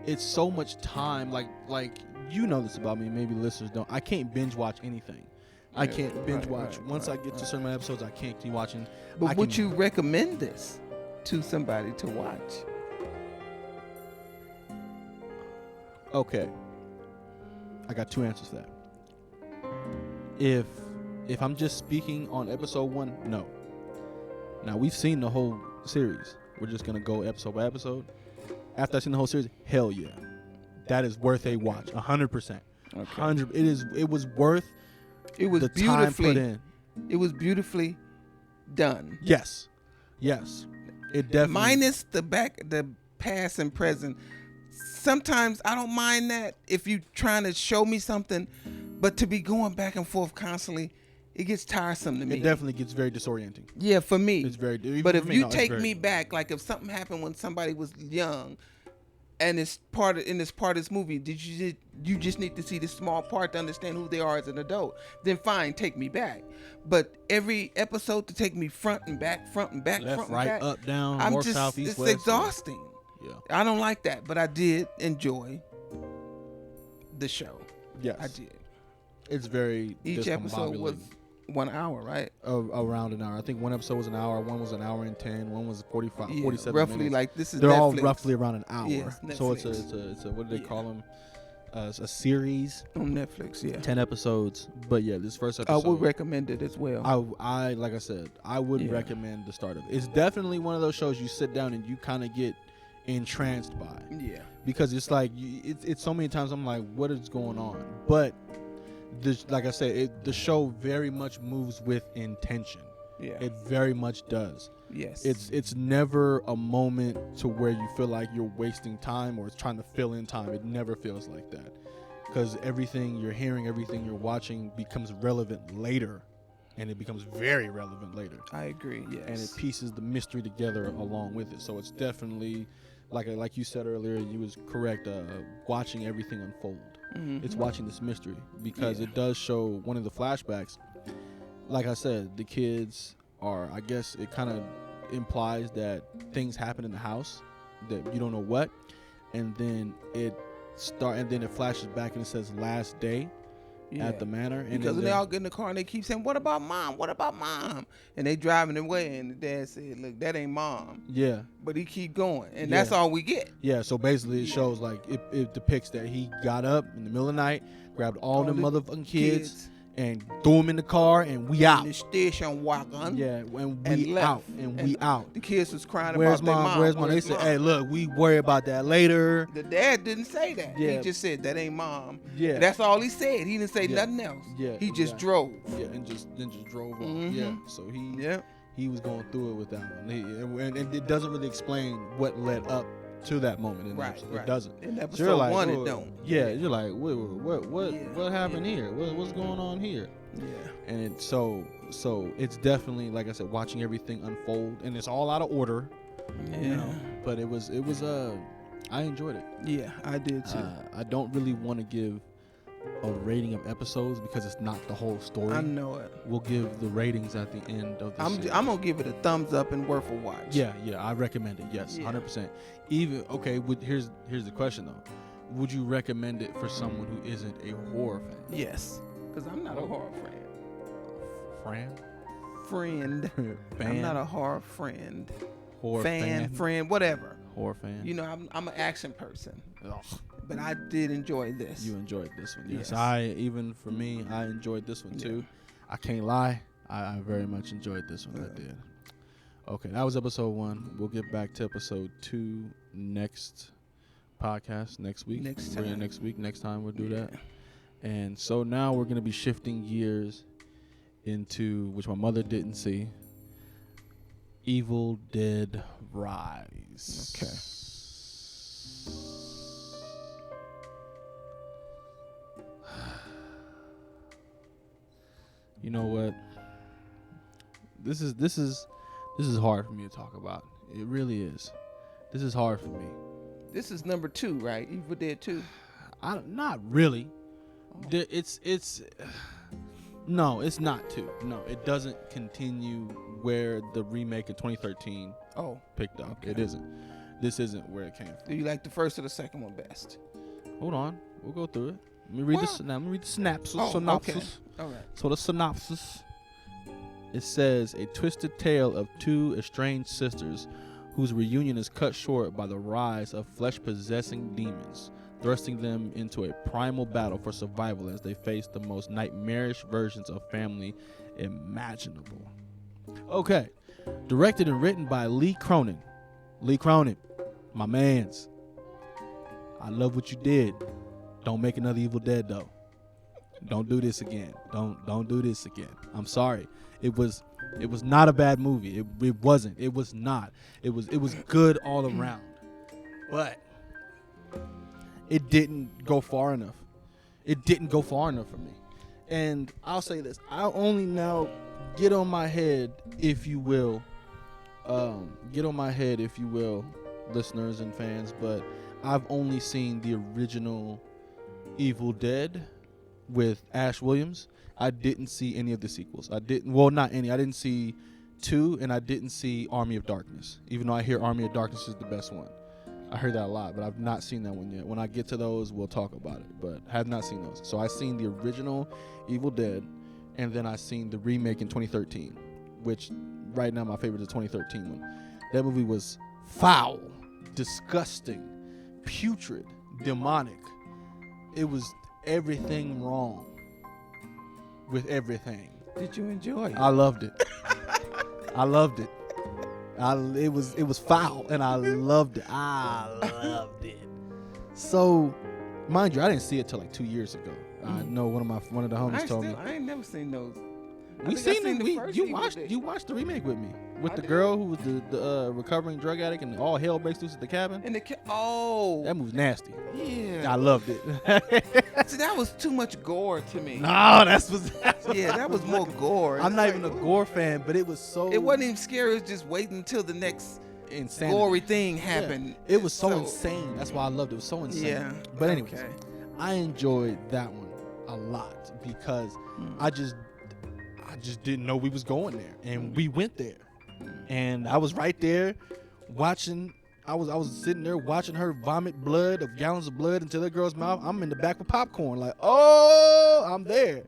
[SPEAKER 1] it's so much time. Like you know this about me. Maybe listeners don't. I can't binge watch anything. I can't binge watch. Once I get to certain episodes, I can't keep watching.
[SPEAKER 2] But would you recommend this to somebody to watch?
[SPEAKER 1] Okay. I got 2 answers to that. If I'm just speaking on episode 1, no. Now we've seen the whole series. We're just gonna go episode by episode. After I've seen the whole series, hell yeah, that is worth a watch. 100%. 100. It was worth.
[SPEAKER 2] It was
[SPEAKER 1] the time put in.
[SPEAKER 2] It was beautifully done.
[SPEAKER 1] Yes. It definitely.
[SPEAKER 2] Minus the past and present. Sometimes I don't mind that if you trying to show me something, but to be going back and forth constantly, it gets tiresome to me.
[SPEAKER 1] It definitely gets very disorienting.
[SPEAKER 2] Yeah, for me.
[SPEAKER 1] It's very.
[SPEAKER 2] But if you take me back, like if something happened when somebody was young, and it's part of this movie, you just need to see this small part to understand who they are as an adult? Then fine, take me back. But every episode to take me front and back,
[SPEAKER 1] left,
[SPEAKER 2] front and
[SPEAKER 1] right,
[SPEAKER 2] back,
[SPEAKER 1] up, down, north, south, east,
[SPEAKER 2] it's
[SPEAKER 1] west.
[SPEAKER 2] exhausting.
[SPEAKER 1] Yeah.
[SPEAKER 2] I don't like that, but I did enjoy the show.
[SPEAKER 1] Yes.
[SPEAKER 2] I did.
[SPEAKER 1] It's very.
[SPEAKER 2] Each episode was 1 hour, right?
[SPEAKER 1] Around an hour. I think one episode was an hour. One was an hour and 10. One was 47
[SPEAKER 2] roughly
[SPEAKER 1] minutes.
[SPEAKER 2] Like this is.
[SPEAKER 1] They're
[SPEAKER 2] Netflix.
[SPEAKER 1] all roughly around an hour.
[SPEAKER 2] Yes,
[SPEAKER 1] so it's a what do they call them? A series
[SPEAKER 2] on Netflix. Yeah.
[SPEAKER 1] 10 episodes. But yeah, this first episode.
[SPEAKER 2] I would recommend it as well.
[SPEAKER 1] I like I said, I would recommend the start of it. It's definitely one of those shows you sit down and you kind of get entranced by.
[SPEAKER 2] Yeah.
[SPEAKER 1] Because it's like it's so many times I'm like, what is going on? But like I said, the show very much moves with intention.
[SPEAKER 2] Yeah.
[SPEAKER 1] It very much does.
[SPEAKER 2] Yes.
[SPEAKER 1] It's never a moment to where you feel like you're wasting time or it's trying to fill in time. It never feels like that. Because everything you're hearing, everything you're watching becomes relevant later. And it becomes very relevant later.
[SPEAKER 2] I agree, yes.
[SPEAKER 1] And it pieces the mystery together along with it. So it's definitely, like you said earlier, you was correct, watching everything unfold. Mm-hmm. It's watching this mystery because it does show one of the flashbacks. Like I said, the kids are, I guess it kind of implies that things happen in the house that you don't know what, and then it start, and then it flashes back and it says last day at the manor. And
[SPEAKER 2] because
[SPEAKER 1] then
[SPEAKER 2] they all get in the car and they keep saying, "What about mom? What about mom?" And they driving away, and the dad said, "Look, that ain't mom."
[SPEAKER 1] Yeah.
[SPEAKER 2] But he keep going, and that's all we get.
[SPEAKER 1] Yeah. So basically, it shows like it depicts that he got up in the middle of the night, grabbed all them motherfucking kids. And threw him in the car, and we out.
[SPEAKER 2] In the station wagon.
[SPEAKER 1] Yeah, and we out. And we out.
[SPEAKER 2] The kids was crying
[SPEAKER 1] Where's
[SPEAKER 2] about their mom.
[SPEAKER 1] Where's mom? They said, hey, look, we worry about that later.
[SPEAKER 2] The dad didn't say that.
[SPEAKER 1] Yeah.
[SPEAKER 2] He just said, that ain't mom.
[SPEAKER 1] Yeah.
[SPEAKER 2] That's all he said. He didn't say nothing else.
[SPEAKER 1] Yeah.
[SPEAKER 2] He just drove.
[SPEAKER 1] Yeah, and just drove off.
[SPEAKER 2] Mm-hmm.
[SPEAKER 1] Yeah. So he was going through it with that one. And it doesn't really explain what led up to that moment in the episode. It doesn't.
[SPEAKER 2] In episode
[SPEAKER 1] like,
[SPEAKER 2] one, it don't.
[SPEAKER 1] Yeah, you're like, what happened here? What's going on here?
[SPEAKER 2] Yeah.
[SPEAKER 1] And so it's definitely, like I said, watching everything unfold, and it's all out of order.
[SPEAKER 2] Yeah.
[SPEAKER 1] You know, but it was I enjoyed it.
[SPEAKER 2] Yeah, I did too.
[SPEAKER 1] I don't really want to give a rating of episodes because it's not the whole story.
[SPEAKER 2] I know it.
[SPEAKER 1] We'll give the ratings at the end of the series.
[SPEAKER 2] I'm gonna give it a thumbs up and worth a watch.
[SPEAKER 1] Yeah, I recommend it. Yes, 100%. Even here's the question though. Would you recommend it for someone who isn't a horror fan?
[SPEAKER 2] Yes, because I'm not a horror
[SPEAKER 1] Friend?
[SPEAKER 2] I'm not a horror friend.
[SPEAKER 1] Horror
[SPEAKER 2] friend, whatever.
[SPEAKER 1] Horror fan.
[SPEAKER 2] You know, I'm an action person.
[SPEAKER 1] Ugh.
[SPEAKER 2] But I did enjoy this.
[SPEAKER 1] You enjoyed this one. Yes.
[SPEAKER 2] Yes.
[SPEAKER 1] Even for me, I enjoyed this one too. I can't lie. I very much enjoyed this one. I did. Okay, that was episode 1. We'll get back to episode 2 next podcast, next week. Next time we'll do that. And so now we're going to be shifting gears into, which my mother didn't see, Evil Dead Rise.
[SPEAKER 2] Okay.
[SPEAKER 1] You know what? This is hard for me to talk about. It really is. This is hard for me.
[SPEAKER 2] This is number 2, right? Evil Dead 2.
[SPEAKER 1] Not really. No, it's not 2. No, it doesn't continue where the remake of 2013 picked up. Okay. It isn't. This isn't where it came from.
[SPEAKER 2] Do you like the first or the second one best?
[SPEAKER 1] Hold on. We'll go through it. Let me read the synopsis.
[SPEAKER 2] Okay. All right.
[SPEAKER 1] So the synopsis, it says, a twisted tale of 2 estranged sisters whose reunion is cut short by the rise of flesh-possessing demons, thrusting them into a primal battle for survival as they face the most nightmarish versions of family imaginable. Okay. Directed and written by Lee Cronin. Lee Cronin, my mans. I love what you did. Don't make another Evil Dead though. Don't do this again. Don't do this again. I'm sorry. It was not a bad movie. It wasn't. It was not. It was good all around. But it didn't go far enough. It didn't go far enough for me. And I'll say this. I'll only now get on my head, if you will. Listeners and fans, but I've only seen the original Evil Dead with Ash Williams. I didn't see any of the sequels. Not any. I didn't see 2, and I didn't see Army of Darkness, even though I hear Army of Darkness is the best one. I heard that a lot, but I've not seen that one yet. When I get to those, we'll talk about it, but I have not seen those. So I've seen the original Evil Dead, and then I've seen the remake in 2013, which right now my favorite is the 2013 one. That movie was foul, disgusting, putrid, demonic. It was everything wrong with everything.
[SPEAKER 2] Did you enjoy it?
[SPEAKER 1] I loved it. I loved it. It was foul, and I loved it. I loved it. So, mind you, I didn't see it till like 2 years ago. I know one of the homies told me.
[SPEAKER 2] I ain't never seen those.
[SPEAKER 1] We seen it. You watched the remake with me with the girl who was the recovering drug addict, and all hell breaks loose at the cabin.
[SPEAKER 2] And that
[SPEAKER 1] movie's nasty.
[SPEAKER 2] Yeah,
[SPEAKER 1] I loved it.
[SPEAKER 2] See, that was too much gore to me.
[SPEAKER 1] No, that was
[SPEAKER 2] more gore.
[SPEAKER 1] I'm not even a gore fan, but it was so.
[SPEAKER 2] It wasn't even scary. It was just waiting until the next
[SPEAKER 1] insanity.
[SPEAKER 2] Gory thing happened.
[SPEAKER 1] Yeah. It was so insane. That's why I loved it. It was so insane.
[SPEAKER 2] Yeah.
[SPEAKER 1] But anyways, I enjoyed that one a lot because I just didn't know we was going there, and we went there, and I was right there watching I was sitting there watching her vomit blood of gallons of blood into the girl's mouth. I'm in the back with popcorn, like, oh, I'm there.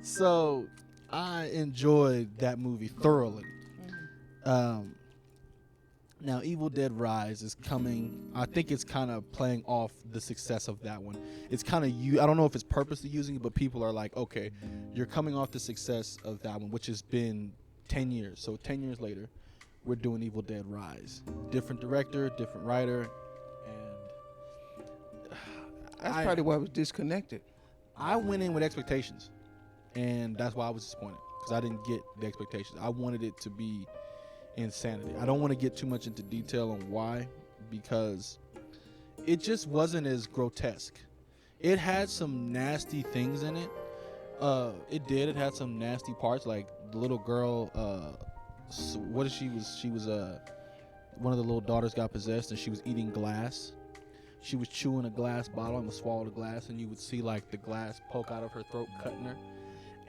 [SPEAKER 1] So I enjoyed that movie thoroughly. Now, Evil Dead Rise is coming. I think it's kind of playing off the success of that one. It's kind of I don't know if it's purposely using it, but people are like, okay, you're coming off the success of that one, which has been 10 years. So 10 years later, we're doing Evil Dead Rise. Different director, different writer, and
[SPEAKER 2] that's probably why I was disconnected.
[SPEAKER 1] I went in with expectations, and that's why I was disappointed, because I didn't get the expectations. I wanted it to be insanity. I don't want to get too much into detail on why, because it just wasn't as grotesque. It had some nasty things in it. It had some nasty parts, like the little girl, one of the little daughters got possessed, and she was eating glass. She was chewing a glass bottle and would swallow the glass, and you would see like the glass poke out of her throat, cutting her.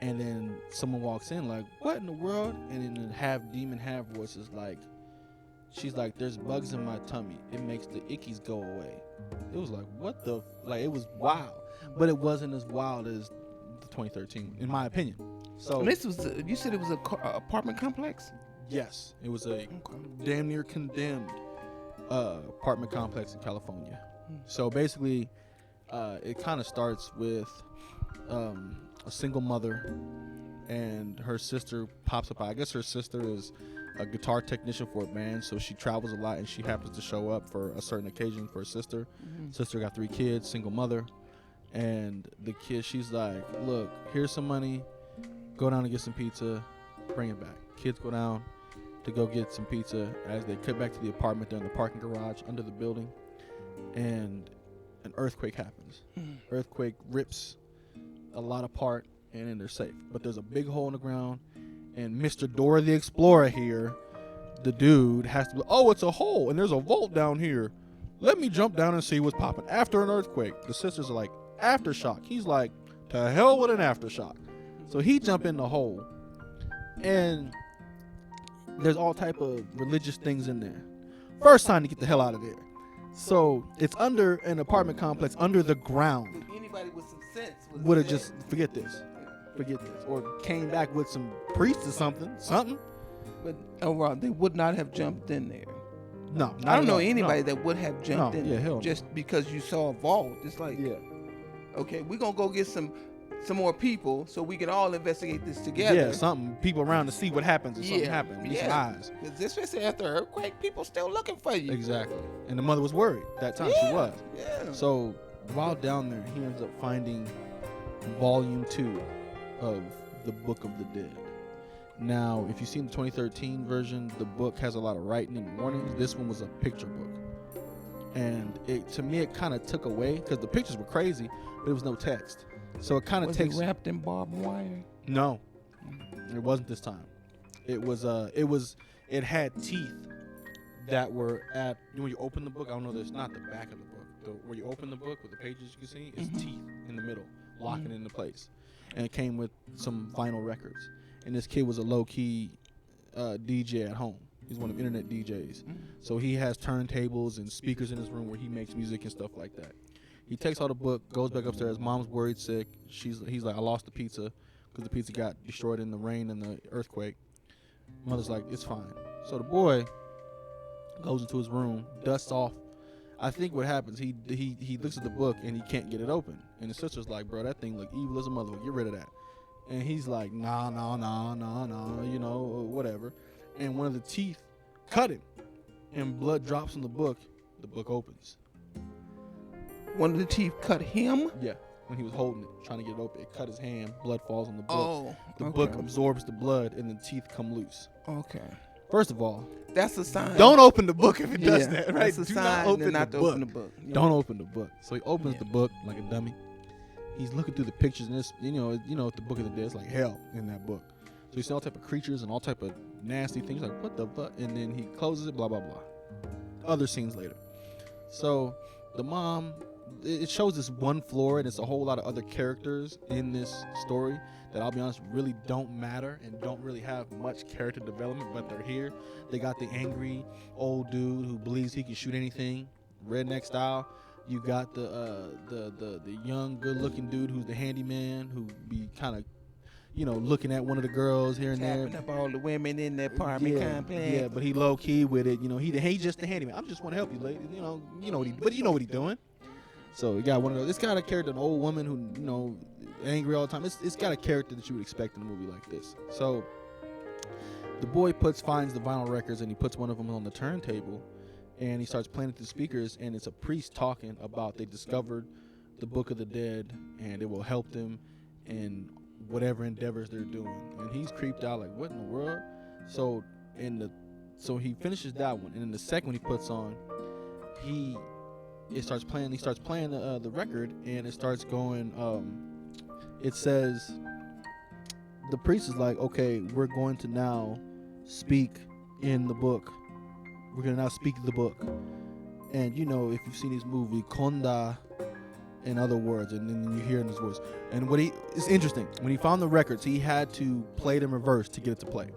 [SPEAKER 1] And then someone walks in like, what in the world? And in the half demon, half voice is like, she's like, there's bugs in my tummy. It makes the ickies go away. It was like, what the? Like, it was wild. But it wasn't as wild as the 2013, in my opinion. So
[SPEAKER 2] and this was, you said it was a apartment complex?
[SPEAKER 1] Yes. It was a damn near condemned apartment complex in California. So basically, it kind of starts with a single mother, and her sister pops up. I guess her sister is a guitar technician for a band, so she travels a lot, and she happens to show up for a certain occasion for her sister. Sister got 3 kids, single mother, and the kid, she's like, look, here's some money, go down and get some pizza, bring it back. Kids go down to go get some pizza. As they cut back to the apartment, they're in the parking garage under the building, and an earthquake happens. Earthquake rips a lot apart, and then they're safe. But there's a big hole in the ground, and Mr. Dora the Explorer here, the dude, has to be, oh, it's a hole, and there's a vault down here. Let me jump down and see what's popping. After an earthquake, the sisters are like, aftershock. He's like, to hell with an aftershock. So he jump in the hole, and there's all type of religious things in there. First time to get the hell out of there. So it's under an apartment complex under the ground.
[SPEAKER 2] Anybody with some sense
[SPEAKER 1] would have just forget this, or came back with some priests or something.
[SPEAKER 2] But overall, they would not have jumped in there.
[SPEAKER 1] No,
[SPEAKER 2] I don't know anybody that would have jumped in
[SPEAKER 1] there
[SPEAKER 2] there just because you saw a vault. It's like, okay, we're gonna go get some more people so we can all investigate this together.
[SPEAKER 1] Yeah, something. People around to see what happens if something happens. Need some eyes.
[SPEAKER 2] Because especially after an earthquake, people still looking for you.
[SPEAKER 1] Exactly. And the mother was worried that time. She was.
[SPEAKER 2] Yeah.
[SPEAKER 1] So while down there, he ends up finding volume 2 of the Book of the Dead. Now, if you've seen the 2013 version, the book has a lot of writing and warnings. This one was a picture book. And to me, it kind of took away, because the pictures were crazy, but there was no text. So it kind of takes.
[SPEAKER 2] Was it wrapped in barbed wire?
[SPEAKER 1] No, it wasn't this time. It had teeth that were at, when you open the book, I don't know, there's not the back of the book. Where you open the book with the pages you can see, is teeth in the middle, locking it into place. And it came with some vinyl records. And this kid was a low-key DJ at home. He's one of internet DJs. So he has turntables and speakers in his room where he makes music and stuff like that. He takes out the book, goes back upstairs. Mom's worried sick. He's like, I lost the pizza because the pizza got destroyed in the rain and the earthquake. Mother's like, it's fine. So the boy goes into his room, dusts off. I think what happens, he looks at the book and he can't get it open. And his sister's like, bro, that thing look evil as a mother. Get rid of that. And he's like, nah, you know, whatever. And one of the teeth cut him, and blood drops from the book. The book opens.
[SPEAKER 2] One of the teeth cut him?
[SPEAKER 1] Yeah, when he was holding it, trying to get it open. It cut his hand, blood falls on the book.
[SPEAKER 2] Oh,
[SPEAKER 1] the book absorbs the blood, and the teeth come loose.
[SPEAKER 2] Okay.
[SPEAKER 1] First of all,
[SPEAKER 2] that's a sign.
[SPEAKER 1] Don't open the book if it does that, right?
[SPEAKER 2] That's a
[SPEAKER 1] Do
[SPEAKER 2] sign
[SPEAKER 1] not open
[SPEAKER 2] not
[SPEAKER 1] the
[SPEAKER 2] to
[SPEAKER 1] book.
[SPEAKER 2] open the book. Yeah.
[SPEAKER 1] Don't open the book. So he opens the book like a dummy. He's looking through the pictures, and this, you know, the Book of the Dead is like hell in that book. So you see all type of creatures and all type of nasty things. Like, what the fuck? And then he closes it. Blah blah blah. Other scenes later. So the mom it shows this one floor, and it's a whole lot of other characters in this story that, I'll be honest, really don't matter and don't really have much character development, but they're here. They got the angry old dude who believes he can shoot anything, redneck style. You got the young, good-looking dude who's the handyman, who be kind of, looking at one of the girls here and there.
[SPEAKER 2] Tapping up all the women in the apartment complex.
[SPEAKER 1] Yeah, but he low key with it. He just the handyman. I just want to help you, lady. But you know what he's doing. So you got one of those. It's got a character, an old woman who angry all the time. It's got a character that you would expect in a movie like this. So the boy finds the vinyl records, and he puts one of them on the turntable, and he starts playing it through the speakers, and it's a priest talking about they discovered the Book of the Dead, and it will help them in whatever endeavors they're doing. And he's creeped out, like, what in the world? So he finishes that one, and then the second one he puts on, he starts playing the record, and it starts going, it says, the priest is like, okay, we're going to now speak in the book. We're going to now speak the book. And if you've seen his movie, Kunda, in other words, and then you hear in his voice. And it's interesting, when he found the records, he had to play them reverse to get it to play.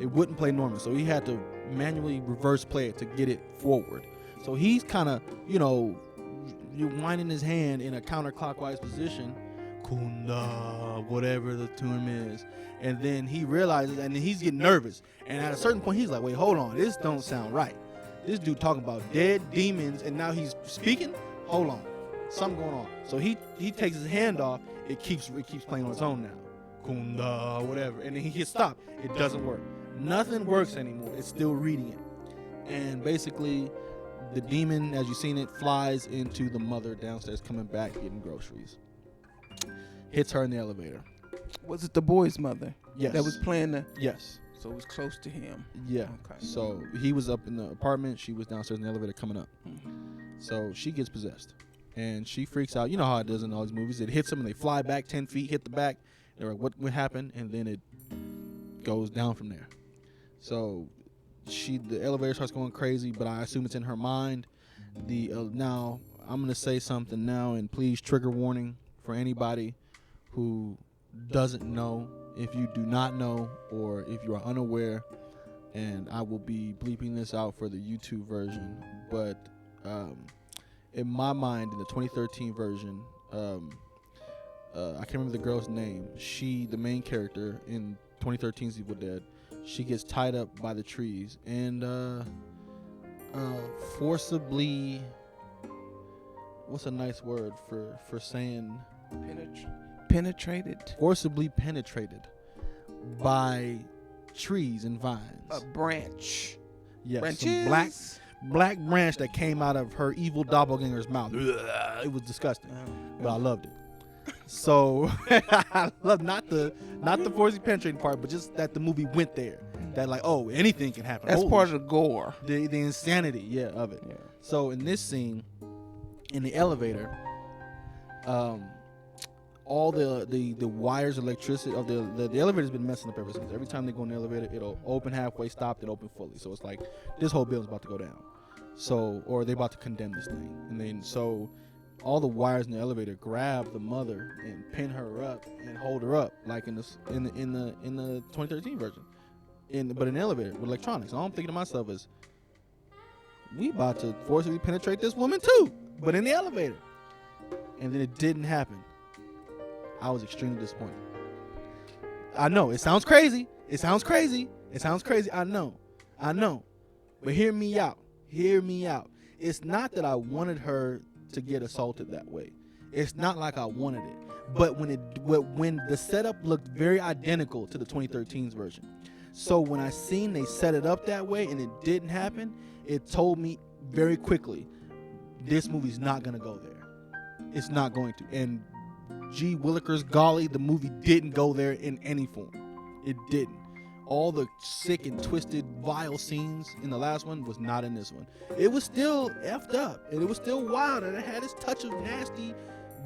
[SPEAKER 1] It wouldn't play normal, so he had to manually reverse play it to get it forward. So he's kind of, you're winding his hand in a counterclockwise position, Kunda, whatever the tune is. And then he realizes, and then he's getting nervous. And at a certain point, he's like, wait, hold on, this don't sound right. This dude talking about dead demons, and now he's speaking? Hold on, something going on. So he takes his hand off, it keeps playing on its own now. Kunda, whatever. And then he hits stop. It doesn't work. Nothing works anymore. It's still reading it. And basically, the demon, as you've seen it, flies into the mother downstairs coming back getting groceries. Hits her in the elevator.
[SPEAKER 2] Was it the boy's mother?
[SPEAKER 1] Yes.
[SPEAKER 2] That was playing the...
[SPEAKER 1] Yes.
[SPEAKER 2] So it was close to him.
[SPEAKER 1] Yeah.
[SPEAKER 2] Okay.
[SPEAKER 1] So he was up in the apartment. She was downstairs in the elevator coming up.
[SPEAKER 2] Mm-hmm.
[SPEAKER 1] So she gets possessed. And she freaks out. You know how it does in all these movies. It hits them and they fly back 10 feet, hit the back. They're like, what happened? And then it goes down from there. So the elevator starts going crazy, but I assume it's in her mind. Now, I'm going to say something now, and please, trigger warning for anybody who doesn't know. If you do not know, or if you are unaware, and I will be bleeping this out for the YouTube version, but in my mind, in the 2013 version, I can't remember the girl's name. The main character in 2013's Evil Dead, she gets tied up by the trees and forcibly, what's a nice word for saying?
[SPEAKER 2] Penetrated.
[SPEAKER 1] Forcibly penetrated by trees and vines.
[SPEAKER 2] A branch.
[SPEAKER 1] Yes,
[SPEAKER 2] Branches.
[SPEAKER 1] some black branch that came out of her evil doppelganger's mouth. It was disgusting, but I loved it. So I love not the forcibly penetrating part, but just that the movie went there. That like, oh, anything can happen.
[SPEAKER 2] That's part of the gore.
[SPEAKER 1] The insanity, of it. Yeah. So in this scene, in the elevator, all the wires, electricity of the elevator's been messing up ever since. Every time they go in the elevator, it'll open halfway, stop, then open fully. So it's like this whole building's about to go down. So, or they're about to condemn this thing, and then so all the wires in the elevator grab the mother and pin her up and hold her up, like in the 2013 version, but in the elevator with electronics. And all I'm thinking to myself is, we about to forcibly penetrate this woman too, but in the elevator. And then it didn't happen. I was extremely disappointed. I know it sounds crazy. I know. But hear me out. It's not that I wanted her to get assaulted that way. It's not like I wanted it. But when the setup looked very identical to the 2013's version. So when I seen they set it up that way and it didn't happen, it told me very quickly, this movie's not going to go there. It's not going to. And gee willikers golly, the movie didn't go there in any form. It didn't. All the sick and twisted, vile scenes in the last one was not in this one. It was still effed up, and it was still wild, and it had its touch of nasty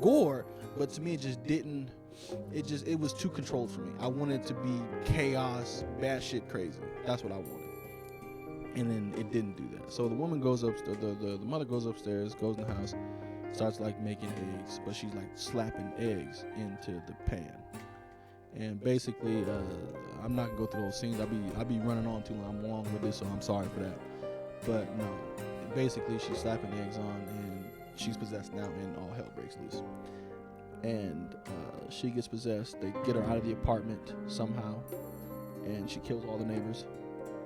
[SPEAKER 1] gore, but to me it just didn't. It was too controlled for me. I wanted it to be chaos, bad shit crazy. That's what I wanted. And then it didn't do that. So the woman goes upstairs, the mother goes upstairs, goes in the house, starts like making eggs, but she's like slapping eggs into the pan. And basically, I'm not gonna go through those scenes. I'll be running on too long with this, so I'm sorry for that. But no, basically she's slapping eggs on, and she's possessed now, and all hell breaks loose. And she gets possessed. They get her out of the apartment somehow, and she kills all the neighbors.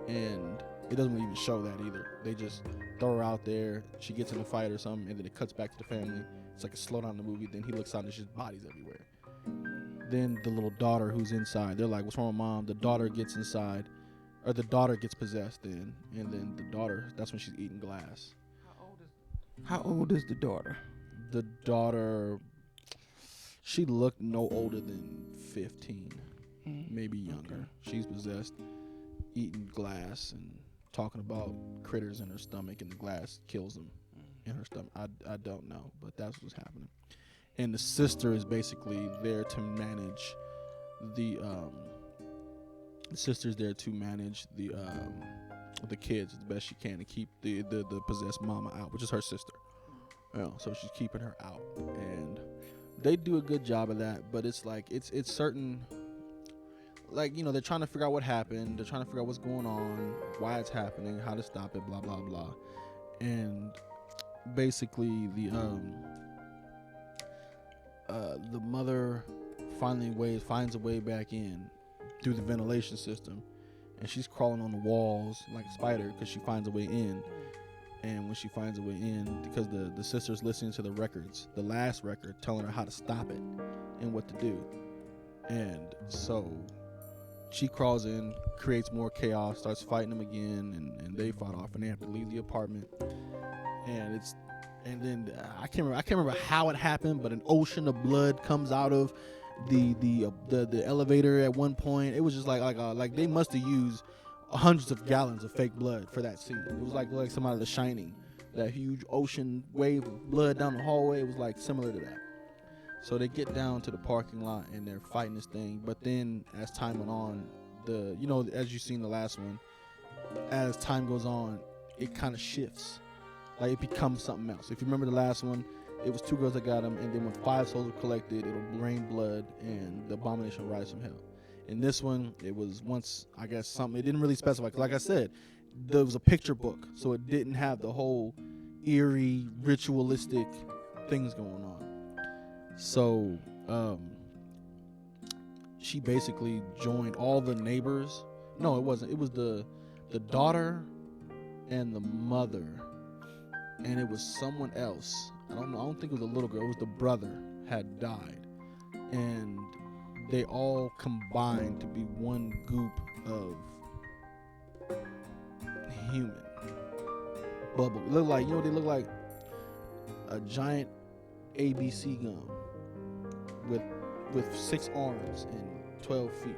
[SPEAKER 1] And it doesn't even show that either. They just throw her out there. She gets in a fight or something, and then it cuts back to the family. It's like a slow down the movie. Then he looks out, and there's just bodies everywhere. Then the little daughter who's inside, they're like, "What's wrong with mom?" The daughter gets inside, or the daughter gets possessed. Then, and then the daughter, that's when she's eating glass.
[SPEAKER 2] How old is the daughter?
[SPEAKER 1] The daughter, she looked no older than 15, maybe younger. Okay. She's possessed, eating glass and talking about critters in her stomach, and the glass kills them in her stomach. I don't know, but that's what's happening. And the sister is basically there to manage the sister's there to manage the kids as best she can to keep the possessed mama out, which is her sister. So she's keeping her out, and they do a good job of that. But it's like it's certain, like, you know, they're trying to figure out what happened. They're trying to figure out what's going on, why it's happening, how to stop it, blah blah blah. And basically the mother finds a way back in through the ventilation system, and she's crawling on the walls like a spider because she finds a way in. And when she finds a way in, because the sister's listening to the records, the last record telling her how to stop it and what to do, and so she crawls in, creates more chaos, starts fighting them again, and they fight off, and they have to leave the apartment. And then I can't remember how it happened, but an ocean of blood comes out of the elevator at one point. It was just like they must have used hundreds of gallons of fake blood for that scene. It was like some out of The Shining, that huge ocean wave of blood down the hallway. It was like similar to that. So they get down to the parking lot and they're fighting this thing. But then as time went on, as you've seen the last one, as time goes on, it kind of shifts. Like it becomes something else. If you remember the last one, it was 2 girls that got him, and then when 5 souls were collected, it'll rain blood and the abomination will rise from hell. In this one, it was once, I guess, something. It didn't really specify. Cause like I said, there was a picture book, so it didn't have the whole eerie, ritualistic things going on. So she basically joined all the neighbors. No, it wasn't. It was the daughter and the mother, and it was someone else. I don't know. I don't think it was a little girl. It was the brother had died, and they all combined to be one group of human bubble. It looked like, they look like a giant ABC gum with 6 arms and 12 feet.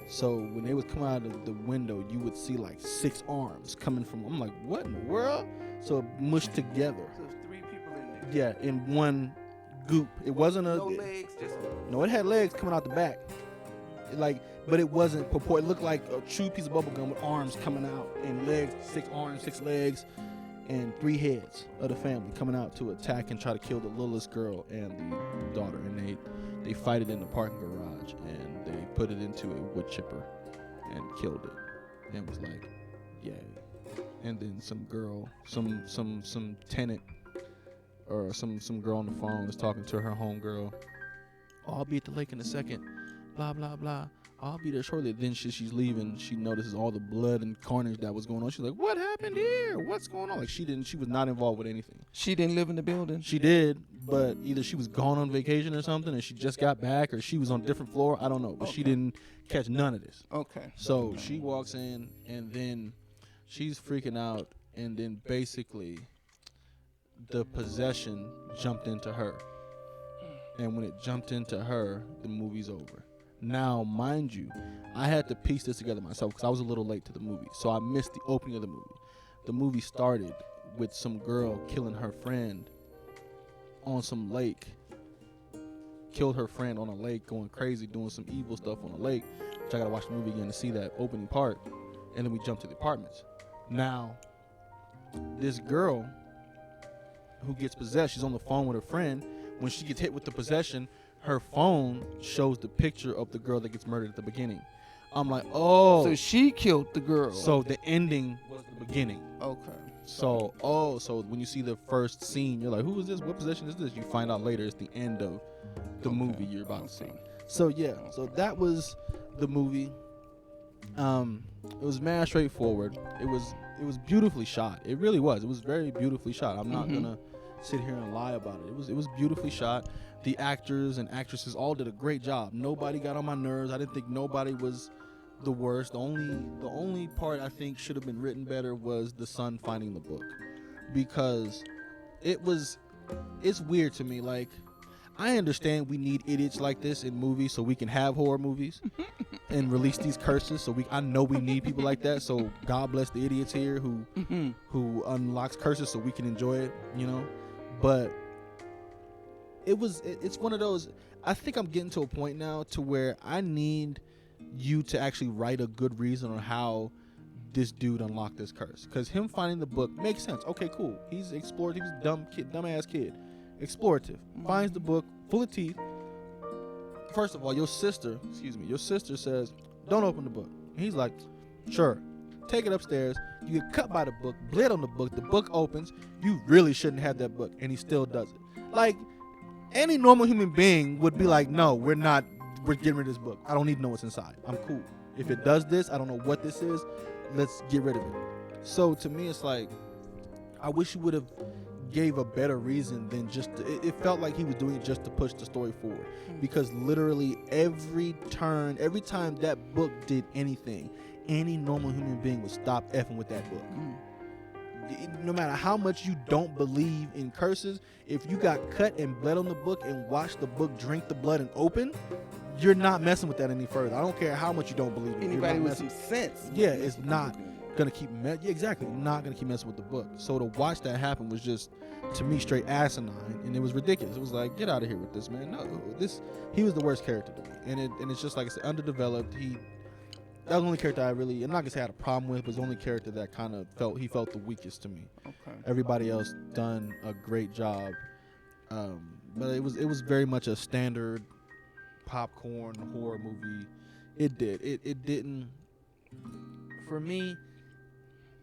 [SPEAKER 1] So when they would come out of the window, you would see like 6 arms coming from. I'm like, what in the world? So it mushed together.
[SPEAKER 2] So it's 3 people in there.
[SPEAKER 1] Yeah, in one goop. It wasn't
[SPEAKER 2] no legs, just
[SPEAKER 1] no. It had legs coming out the back. But it wasn't purport. It looked like a true piece of bubble gum with arms coming out and legs, 6 arms, 6 legs, and 3 heads of the family coming out to attack and try to kill the littlest girl and the daughter. And they fight it in the parking garage, and they put it into a wood chipper and killed it. And was like, yay. And then some girl, some tenant, or some girl on the phone was talking to her homegirl. Oh, I'll be at the lake in a second. Blah blah blah. I'll be there shortly. Then she's leaving. She notices all the blood and carnage that was going on. She's like, "What happened here? What's going on?" Like she was not involved with anything.
[SPEAKER 2] She didn't live in the building.
[SPEAKER 1] She did, but either she was gone on vacation or something, and she just got back, or she was on a different floor. I don't know, but she didn't catch none of this.
[SPEAKER 2] Okay.
[SPEAKER 1] So she walks in, and then she's freaking out, and then basically the possession jumped into her. And when it jumped into her, the movie's over. Now, mind you, I had to piece this together myself because I was a little late to the movie. So I missed the opening of the movie. The movie started with some girl killing her friend on some lake. Killed her friend on a lake, going crazy, doing some evil stuff on a lake. Which I got to watch the movie again to see that opening part. And then we jump to the apartments. Now, this girl, who gets possessed. She's on the phone with her friend. When she gets hit with the possession, her phone shows the picture of the girl that gets murdered at the beginning. I'm like, oh.
[SPEAKER 2] So she killed the girl.
[SPEAKER 1] So the ending was the beginning.
[SPEAKER 2] Okay.
[SPEAKER 1] So when you see the first scene, you're like, who is this? What possession is this? You find out later it's the end of the movie you're about to see. So yeah, so that was the movie. It was mad straightforward. It was beautifully shot. It really was. It was very beautifully shot. I'm not gonna sit here and lie about it. It was beautifully shot. The actors and actresses all did a great job. Nobody got on my nerves. I didn't think nobody was the worst. The only part I think should have been written better was the son finding the book, because it's weird to me. Like, I understand we need idiots like this in movies so we can have horror movies and release these curses. So I know we need people like that. So God bless the idiots here who unlocks curses so we can enjoy it, you know. But it's one of those. I think I'm getting to a point now to where I need you to actually write a good reason on how this dude unlocked this curse, because him finding the book makes sense. Okay, cool. He's explorative. He's a dumbass kid. Explorative. Finds the book full of teeth. First of all, your sister says, don't open the book. And he's like, sure. Take it upstairs. You get cut by the book, bled on the book opens. You really shouldn't have that book. And he still does it. Like, any normal human being would be like, no, we're getting rid of this book. I don't need to know what's inside. I'm cool. If it does this, I don't know what this is. Let's get rid of it. So to me, it's like, I wish you would have gave a better reason than just it felt like he was doing it just to push the story forward, because literally every time that book did anything, any normal human being would stop effing with that book. No matter how much you don't believe in curses, if you got cut and bled on the book and watched the book drink the blood and open, you're not messing with that any further. I don't care how much you don't believe it.
[SPEAKER 2] Anybody with some sense.
[SPEAKER 1] Yeah, it's not gonna keep exactly not gonna keep messing with the book. So to watch that happen was just, to me, straight asinine, and it was ridiculous. It was like, get out of here with this, man. No, he was the worst character to me, and it's just like I said, underdeveloped. That was the only character I really, I'm not gonna say I had a problem with, but it's the only character that kind of felt the weakest to me.
[SPEAKER 2] Okay.
[SPEAKER 1] Everybody else done a great job, but it was very much a standard popcorn horror movie. It didn't, for me,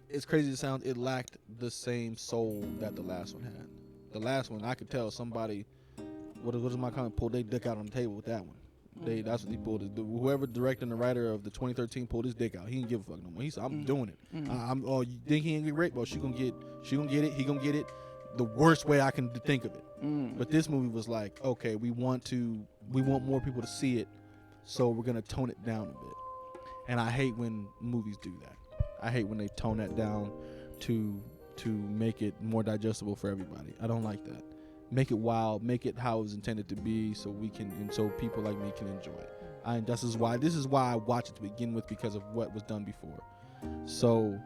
[SPEAKER 1] it's crazy to sound, it lacked the same soul that the last one had. The last one, I could tell somebody, what is my comment, pulled their dick out on the table with that one. That's what he pulled. Whoever directed and the writer of the 2013 pulled his dick out. He didn't give a fuck no more. He said, I'm doing it. You think he ain't get raped? Well, she gonna get it. He gonna get it the worst way I can think of it. But this movie was like, okay, we want more people to see it, so we're gonna tone it down a bit. And I hate when movies do that. I hate when they tone that down to make it more digestible for everybody. I don't like that. Make it wild, make it how it was intended to be, so people like me can enjoy it. This is why I watch it to begin with, because of what was done before. So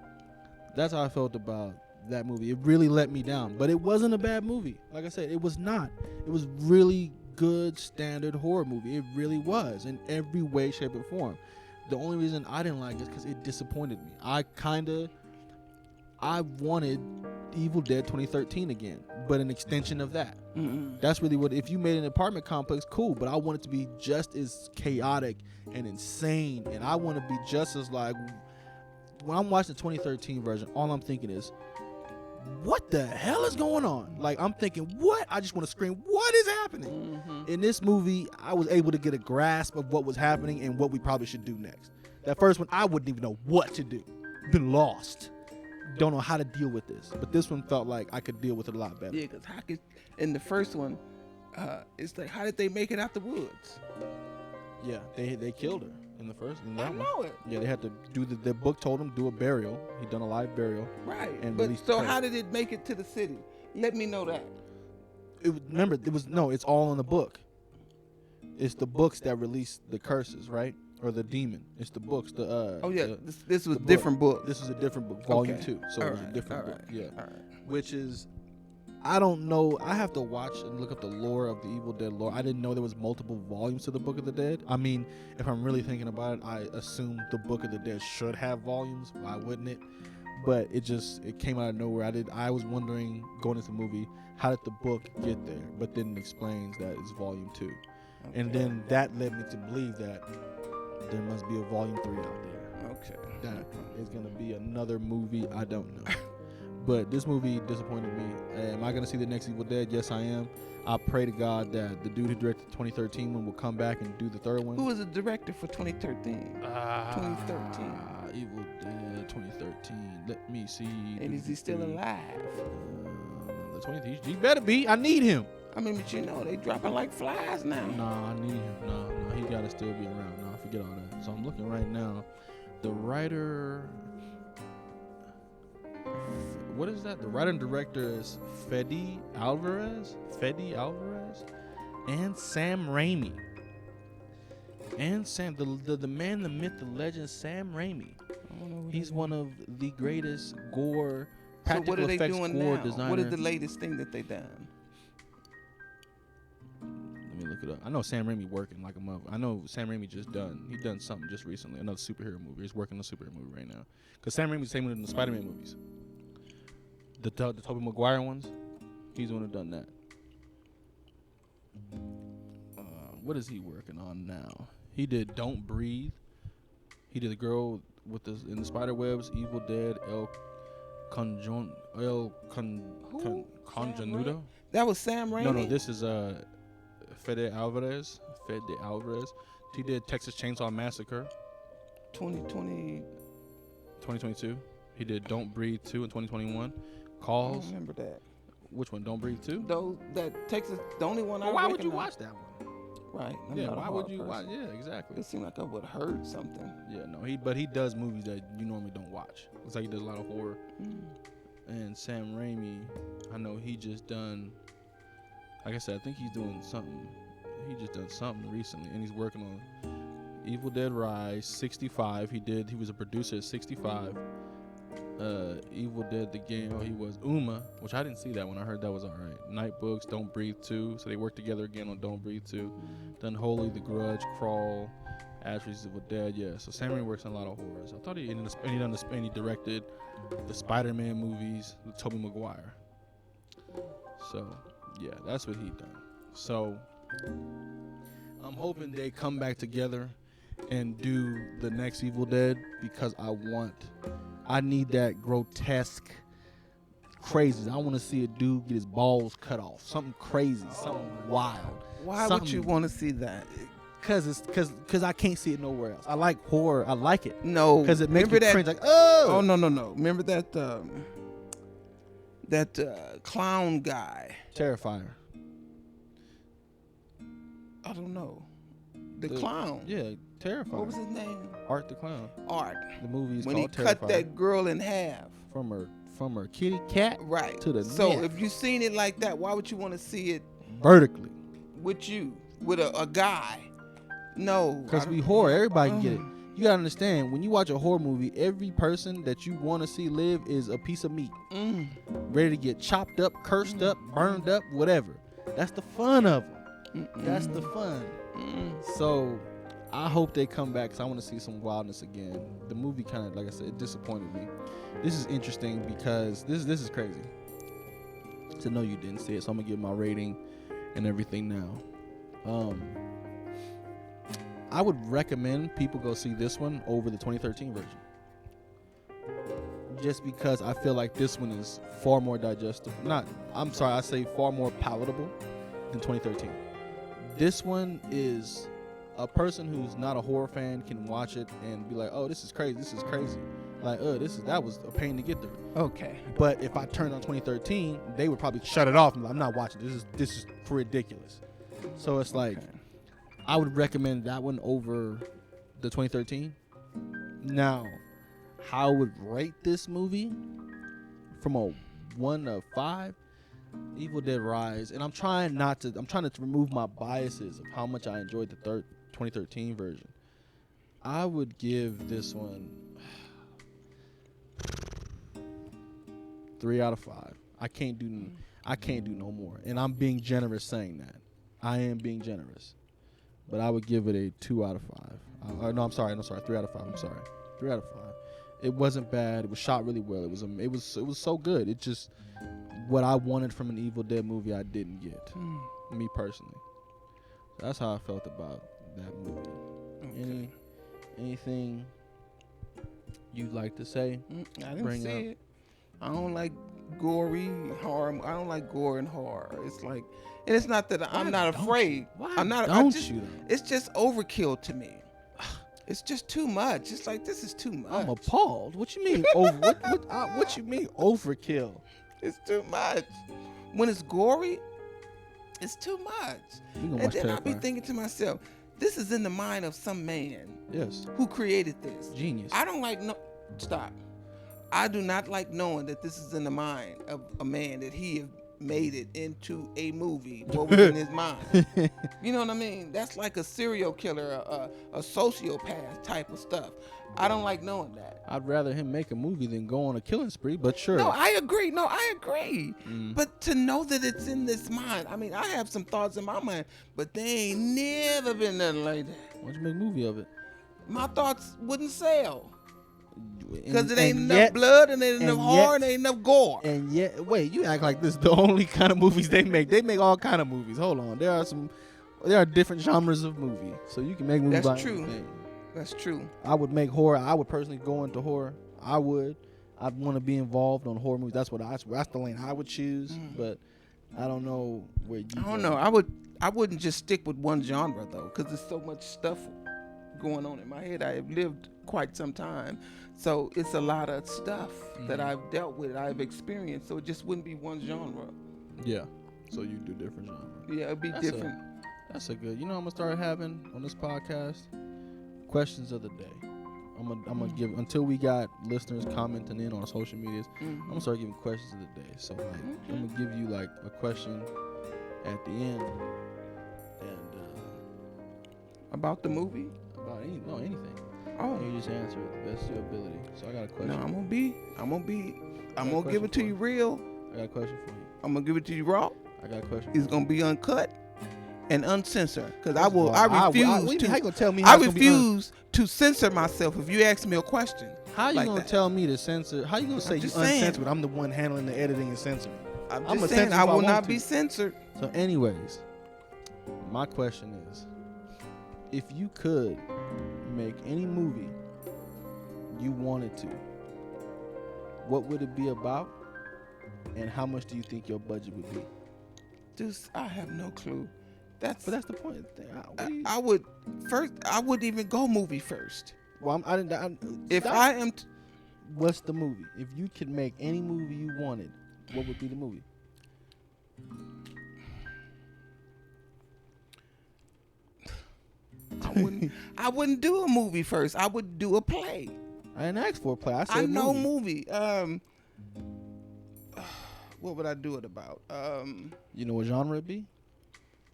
[SPEAKER 1] that's how I felt about that movie. It really let me down, but it wasn't a bad movie. Like I said, it was not. It was really good standard horror movie. It really was, in every way, shape, and form. The only reason I didn't like it is because it disappointed me. I wanted Evil Dead 2013 again, but an extension of that. That's really what, if you made an apartment complex, cool, but I want it to be just as chaotic and insane, and I want to be just as, like, when I'm watching the 2013 version, all I'm thinking is, what the hell is going on? Like, I'm thinking, what? I just want to scream, what is happening? In this movie, I was able to get a grasp of what was happening and what we probably should do next. That first one, I wouldn't even know what to do. Been lost. Don't know how to deal with this. But this one felt like I could deal with it a lot better.
[SPEAKER 2] Yeah, because in the first one, it's like, how did they make it out the woods?
[SPEAKER 1] Yeah, they killed her in the first.
[SPEAKER 2] I know it.
[SPEAKER 1] Yeah, they had to do the book told them do a burial. He done a live burial.
[SPEAKER 2] Right.
[SPEAKER 1] And
[SPEAKER 2] but so how did it make it to the city? Let me know that.
[SPEAKER 1] It's all in the book. It's the books that release the curses, right? Or the demon. It's the books.
[SPEAKER 2] This was a different book.
[SPEAKER 1] This was a different book, volume 2. So it was a different book. Yeah.
[SPEAKER 2] All right.
[SPEAKER 1] Which is, I don't know. I have to watch and look up the lore of the Evil Dead lore. I didn't know there was multiple volumes to the Book of the Dead. I mean, if I'm really thinking about it, I assume the Book of the Dead should have volumes. Why wouldn't it? but it came out of nowhere. I was wondering going into the movie, how did the book get there? But then it explains that it's volume 2.
[SPEAKER 2] Okay.
[SPEAKER 1] And then that led me to believe that there must be a volume 3 out there.
[SPEAKER 2] Okay.
[SPEAKER 1] That is going to be another movie. I don't know. But this movie disappointed me. Am I going to see the next Evil Dead? Yes, I am. I pray to God that the dude who directed the 2013 one will come back and do the third one.
[SPEAKER 2] Who was the director for 2013? 2013.
[SPEAKER 1] Evil Dead 2013. Let me see.
[SPEAKER 2] And is he still alive?
[SPEAKER 1] The 20th. He better be. I need him.
[SPEAKER 2] I mean, but you know, they dropping like flies now.
[SPEAKER 1] Nah, I need him. No, he gotta still be around. Nah, forget all that. So I'm looking right now. The writer. What is that? The writer and director is Fede Alvarez, and Sam Raimi. And the man, the myth, the legend, Sam Raimi. He's one of the greatest gore, practical
[SPEAKER 2] so what are they
[SPEAKER 1] effects
[SPEAKER 2] doing
[SPEAKER 1] gore
[SPEAKER 2] now?
[SPEAKER 1] designer.
[SPEAKER 2] What is the latest thing that they done?
[SPEAKER 1] Let me look it up. I know Sam Raimi working like a mother. I know Sam Raimi he done something just recently, another superhero movie. He's working on a superhero movie right now. Because Sam Raimi's the same one in the Spider-Man movies. The Tobey Maguire ones, he's the one who done that. What is he working on now? He did Don't Breathe. He did the girl in the spider webs, Evil Dead, El Congenudo.
[SPEAKER 2] That was Sam Raimi?
[SPEAKER 1] No, this is Fede Alvarez. He did Texas Chainsaw Massacre. 2022. He did Don't Breathe 2 in 2021. Calls.
[SPEAKER 2] I don't remember that.
[SPEAKER 1] Which one? Don't Breathe 2?
[SPEAKER 2] That Texas, the only one I
[SPEAKER 1] why
[SPEAKER 2] recognize.
[SPEAKER 1] would you watch that one?
[SPEAKER 2] Right.
[SPEAKER 1] Yeah, why would you watch? Yeah, exactly.
[SPEAKER 2] It seemed like I would have heard something.
[SPEAKER 1] Yeah, no, he does movies that you normally don't watch. It's like he does a lot of horror. And Sam Raimi, I know he just done, like I said, I think he's doing something. He just done something recently, and he's working on Evil Dead Rise 65. He was a producer at 65. Evil Dead the game. He was Uma, which I didn't see that one. I heard that was all right. Night Books, Don't Breathe 2. So they worked together again on Don't Breathe 2. Done Holy, The Grudge, Crawl, Ashes of a Dead. Yeah. So Sam Raimi works on a lot of horrors. I thought he directed the Spider-Man movies with Tobey Maguire. So yeah, that's what he done. So I'm hoping they come back together and do the next Evil Dead because I need that grotesque crazy. I want to see a dude get his balls cut off. Something crazy, something wild.
[SPEAKER 2] Why would you want to see that?
[SPEAKER 1] Cause I can't see it nowhere else. I like horror. I like it.
[SPEAKER 2] No,
[SPEAKER 1] because it makes me cringe. Like, oh
[SPEAKER 2] no. Remember that clown guy?
[SPEAKER 1] Terrifier.
[SPEAKER 2] I don't know. The clown.
[SPEAKER 1] Yeah, Terrifier.
[SPEAKER 2] What was his name?
[SPEAKER 1] Art the Clown.
[SPEAKER 2] Art.
[SPEAKER 1] The movie is
[SPEAKER 2] when
[SPEAKER 1] called
[SPEAKER 2] he
[SPEAKER 1] Terrifier.
[SPEAKER 2] cut that girl in half.
[SPEAKER 1] From her kitty cat
[SPEAKER 2] right
[SPEAKER 1] to the
[SPEAKER 2] so
[SPEAKER 1] neck.
[SPEAKER 2] If you seen it like that, why would you want to see it
[SPEAKER 1] vertically
[SPEAKER 2] with a guy? No,
[SPEAKER 1] because we horror. Everybody can get it. You gotta understand, when you watch a horror movie, every person that you want to see live is a piece of meat, ready to get chopped up, cursed up, burned up, whatever. That's the fun of them. That's the fun. So I hope they come back because I want to see some wildness again. The movie kind of, like I said, it disappointed me. This is interesting because this is crazy. So no, you didn't see it, so I'm gonna give my rating and everything now. I would recommend people go see this one over the 2013 version. Just because I feel like this one is far more digestible. I say far more palatable than 2013. This one is a person who's not a horror fan can watch it and be like, oh, this is crazy. Like, that was a pain to get through.
[SPEAKER 2] Okay.
[SPEAKER 1] But if I turned on 2013, they would probably shut it off and be like, I'm not watching. This is ridiculous. So it's like, I would recommend that one over the 2013. Now, how I would rate this movie from a 1 to 5, Evil Dead Rise, and I'm trying to remove my biases of how much I enjoyed the 2013 version. I would give this one 3 out of 5. I can't do no more, and I'm being generous saying that. I am being generous, but I would give it a 2 out of 5. No, I'm sorry, 3 out of 5. I'm sorry, 3 out of 5. It wasn't bad. It was shot really well. It was so good. It just what I wanted from an Evil Dead movie I didn't get. Me personally. That's how I felt about that movie.
[SPEAKER 2] Okay.
[SPEAKER 1] Anything you'd like to say?
[SPEAKER 2] I didn't see it. I don't like gory horror. I don't like gore and horror. It's like, and it's not that I'm not afraid. I'm not. It's just overkill to me. It's just too much. It's like, this is too much.
[SPEAKER 1] I'm appalled. What you mean? What you mean overkill?
[SPEAKER 2] It's too much. When it's gory, it's too much. And then I'll be thinking to myself, this is in the mind of some man.
[SPEAKER 1] Yes.
[SPEAKER 2] Who created this?
[SPEAKER 1] Genius.
[SPEAKER 2] I don't like stop. I do not like knowing that this is in the mind of a man, that he have made it into a movie. What was in his mind? You know what I mean? That's like a serial killer, a sociopath type of stuff. I don't like knowing that.
[SPEAKER 1] I'd rather him make a movie than go on a killing spree, but sure.
[SPEAKER 2] No, I agree. But to know that it's in this mind, I mean, I have some thoughts in my mind, but they ain't never been nothing like that.
[SPEAKER 1] Why'd you make a movie of it?
[SPEAKER 2] My thoughts wouldn't sell. Because it ain't enough blood, and it ain't enough horror, and ain't enough gore.
[SPEAKER 1] And yet, wait, you act like this is the only kind of movies they make. They make all kind of movies. Hold on. There are different genres of movie. So you can make movies.
[SPEAKER 2] That's true. That's true.
[SPEAKER 1] I would make horror. I would personally go into horror. I'd want to be involved on horror movies. That's the lane I would choose. But I don't know where you.
[SPEAKER 2] I don't know. I wouldn't just stick with one genre though, because there's so much stuff going on in my head. I have lived quite some time, so it's a lot of stuff that I've dealt with, I've experienced. So it just wouldn't be one genre.
[SPEAKER 1] Yeah. So you do different genres.
[SPEAKER 2] Yeah, it'd be different.
[SPEAKER 1] That's a good. You know, I'm gonna start having on this podcast questions of the day. I'm gonna give, until we got listeners commenting in on social medias. I'm gonna start giving questions of the day. So like, I'm gonna give you like a question at the end, and
[SPEAKER 2] about the movie,
[SPEAKER 1] about anything.
[SPEAKER 2] Oh,
[SPEAKER 1] and you just answer it the best of your ability. So I got a question.
[SPEAKER 2] No, I'm gonna give it to you real.
[SPEAKER 1] I got a question for you.
[SPEAKER 2] I'm gonna give it to you raw.
[SPEAKER 1] I got a question.
[SPEAKER 2] It's gonna be uncut and uncensored, because I refuse to censor myself if you ask me a question.
[SPEAKER 1] How you gonna tell me to censor? How you gonna say you uncensored? I'm the one handling the editing and censoring.
[SPEAKER 2] I'm just saying I will not be censored.
[SPEAKER 1] So anyways, my question is, if you could make any movie you wanted to, what would it be about, and how much do you think your budget would be?
[SPEAKER 2] Dude, I have no clue.
[SPEAKER 1] But that's the point.
[SPEAKER 2] I wouldn't even go movie first.
[SPEAKER 1] Well, what's the movie? If you could make any movie you wanted, what would be the movie?
[SPEAKER 2] I wouldn't do a movie first. I would do a play.
[SPEAKER 1] I didn't ask for a play. I said
[SPEAKER 2] I know movie. What would I do it about?
[SPEAKER 1] You know what genre it'd be?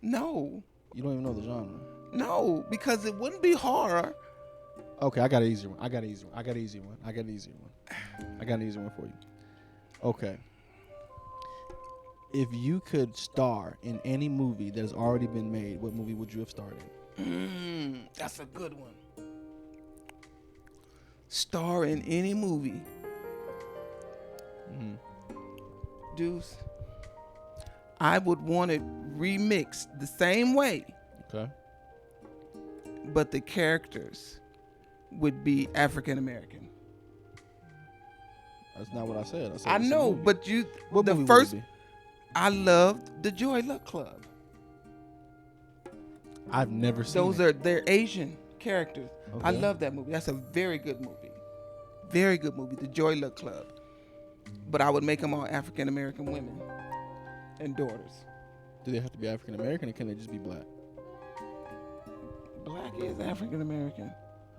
[SPEAKER 2] No.
[SPEAKER 1] You don't even know the genre?
[SPEAKER 2] No, because it wouldn't be horror.
[SPEAKER 1] Okay, I got an easier one. I got an easy one for you. Okay. If you could star in any movie that has already been made, what movie would you have starred
[SPEAKER 2] in? That's a good one. Star in any movie. Deuce. I would want it remixed the same way.
[SPEAKER 1] Okay.
[SPEAKER 2] But the characters would be African American.
[SPEAKER 1] That's not what I said.
[SPEAKER 2] I know, but
[SPEAKER 1] what the first.
[SPEAKER 2] I loved the Joy Luck Club.
[SPEAKER 1] I've never seen.
[SPEAKER 2] They're Asian characters. Okay. I love that movie. That's a very good movie. Very good movie, the Joy Luck Club. But I would make them all African American women and daughters.
[SPEAKER 1] Do they have to be African American, or can they just be black?
[SPEAKER 2] Black is African American.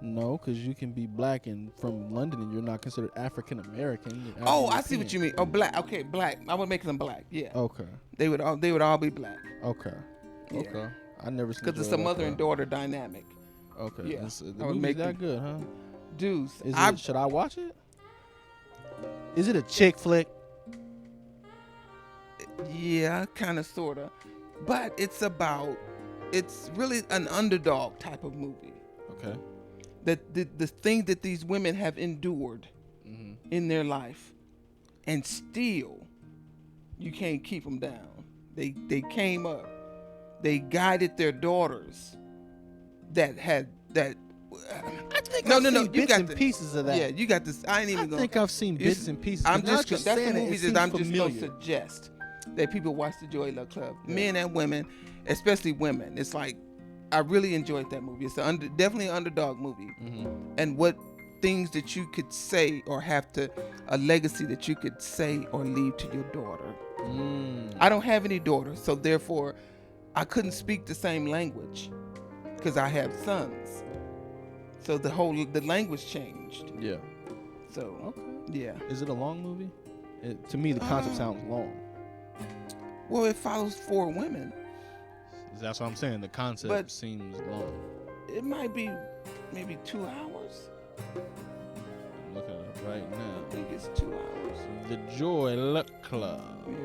[SPEAKER 1] No, because you can be black and from London and you're not considered African American.
[SPEAKER 2] Oh, I see what you mean. Oh, black. Okay, black. I would make them black. Yeah.
[SPEAKER 1] Okay.
[SPEAKER 2] They would all be black.
[SPEAKER 1] Okay.
[SPEAKER 2] Yeah.
[SPEAKER 1] Okay. I never seen.
[SPEAKER 2] Because it's a mother and daughter dynamic.
[SPEAKER 1] Okay.
[SPEAKER 2] Yeah.
[SPEAKER 1] The movie's that good, huh?
[SPEAKER 2] Deuce.
[SPEAKER 1] Should I watch it? Is it a chick flick?
[SPEAKER 2] Yeah, kind of, sort of. But it's really an underdog type of movie.
[SPEAKER 1] Okay.
[SPEAKER 2] The thing that these women have endured in their life, and still you can't keep them down. They came up. They guided their daughters that had that.
[SPEAKER 3] I think
[SPEAKER 2] No,
[SPEAKER 3] I've
[SPEAKER 2] no, no.
[SPEAKER 3] seen
[SPEAKER 2] You
[SPEAKER 3] bits
[SPEAKER 2] got
[SPEAKER 3] and pieces of that.
[SPEAKER 2] Yeah, you got this. I ain't even
[SPEAKER 3] I
[SPEAKER 2] gonna.
[SPEAKER 3] think I've seen bits and pieces.
[SPEAKER 2] I'm
[SPEAKER 3] but now
[SPEAKER 2] just
[SPEAKER 3] that
[SPEAKER 2] that's
[SPEAKER 3] you're
[SPEAKER 2] the
[SPEAKER 3] saying it,
[SPEAKER 2] movies
[SPEAKER 3] it
[SPEAKER 2] that I'm
[SPEAKER 3] seems
[SPEAKER 2] just gonna
[SPEAKER 3] familiar.
[SPEAKER 2] suggest that people watch the Joy Luck Club,
[SPEAKER 3] Yeah.
[SPEAKER 2] men and women, especially women. It's like I really enjoyed that movie. It's definitely an underdog movie, and what things that you could say or have to a legacy that you could say or leave to your daughter. I don't have any daughters, so therefore I couldn't speak the same language because I have sons. So the language changed.
[SPEAKER 1] Yeah.
[SPEAKER 2] So
[SPEAKER 3] Okay.
[SPEAKER 2] yeah.
[SPEAKER 3] Is it a long movie? To me, the concept sounds long.
[SPEAKER 2] Well, it follows 4 women.
[SPEAKER 1] That's what I'm saying. The concept
[SPEAKER 2] But-
[SPEAKER 1] seems long.
[SPEAKER 2] It might be maybe 2 hours.
[SPEAKER 1] I'm looking at it right
[SPEAKER 2] I
[SPEAKER 1] now.
[SPEAKER 2] think it's 2 hours.
[SPEAKER 1] The Joy Luck Club.
[SPEAKER 2] Yeah.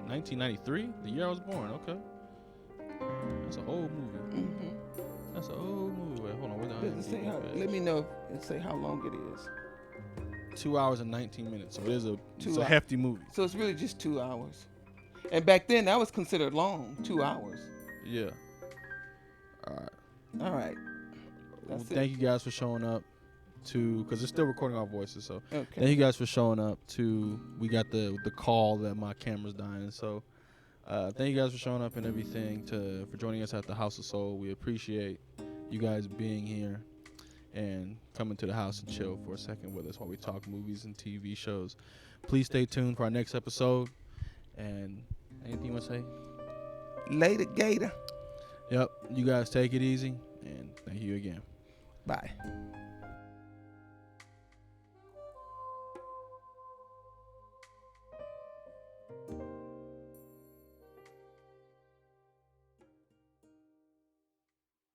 [SPEAKER 1] 1993, the year I was born. Okay. That's an old movie.
[SPEAKER 2] Mm-hmm.
[SPEAKER 1] That's an old movie. Wait, hold on. Where's the
[SPEAKER 2] Does it say
[SPEAKER 1] IMDb
[SPEAKER 2] how?
[SPEAKER 1] page?
[SPEAKER 2] Let me know if it say how long it is.
[SPEAKER 1] 2 hours and 19 minutes. So it is it's a
[SPEAKER 2] hours.
[SPEAKER 1] hefty movie.
[SPEAKER 2] So it's really just 2 hours. And back then that was considered long. 2 hours.
[SPEAKER 1] Yeah. All right.
[SPEAKER 2] All right.
[SPEAKER 1] Well,
[SPEAKER 2] That's it.
[SPEAKER 1] thank you guys for showing up because it's still recording our voices. So
[SPEAKER 2] Okay.
[SPEAKER 1] thank you guys for showing up we got the call that my camera's dying. So thank you guys for showing up and everything for joining us at the House of Soul. We appreciate you guys being here and coming to the house and chill for a second with us while we talk movies and TV shows. Please stay tuned for our next episode. And anything you want to say?
[SPEAKER 2] Later, Gator.
[SPEAKER 1] Yep. You guys take it easy and thank you again.
[SPEAKER 2] Bye.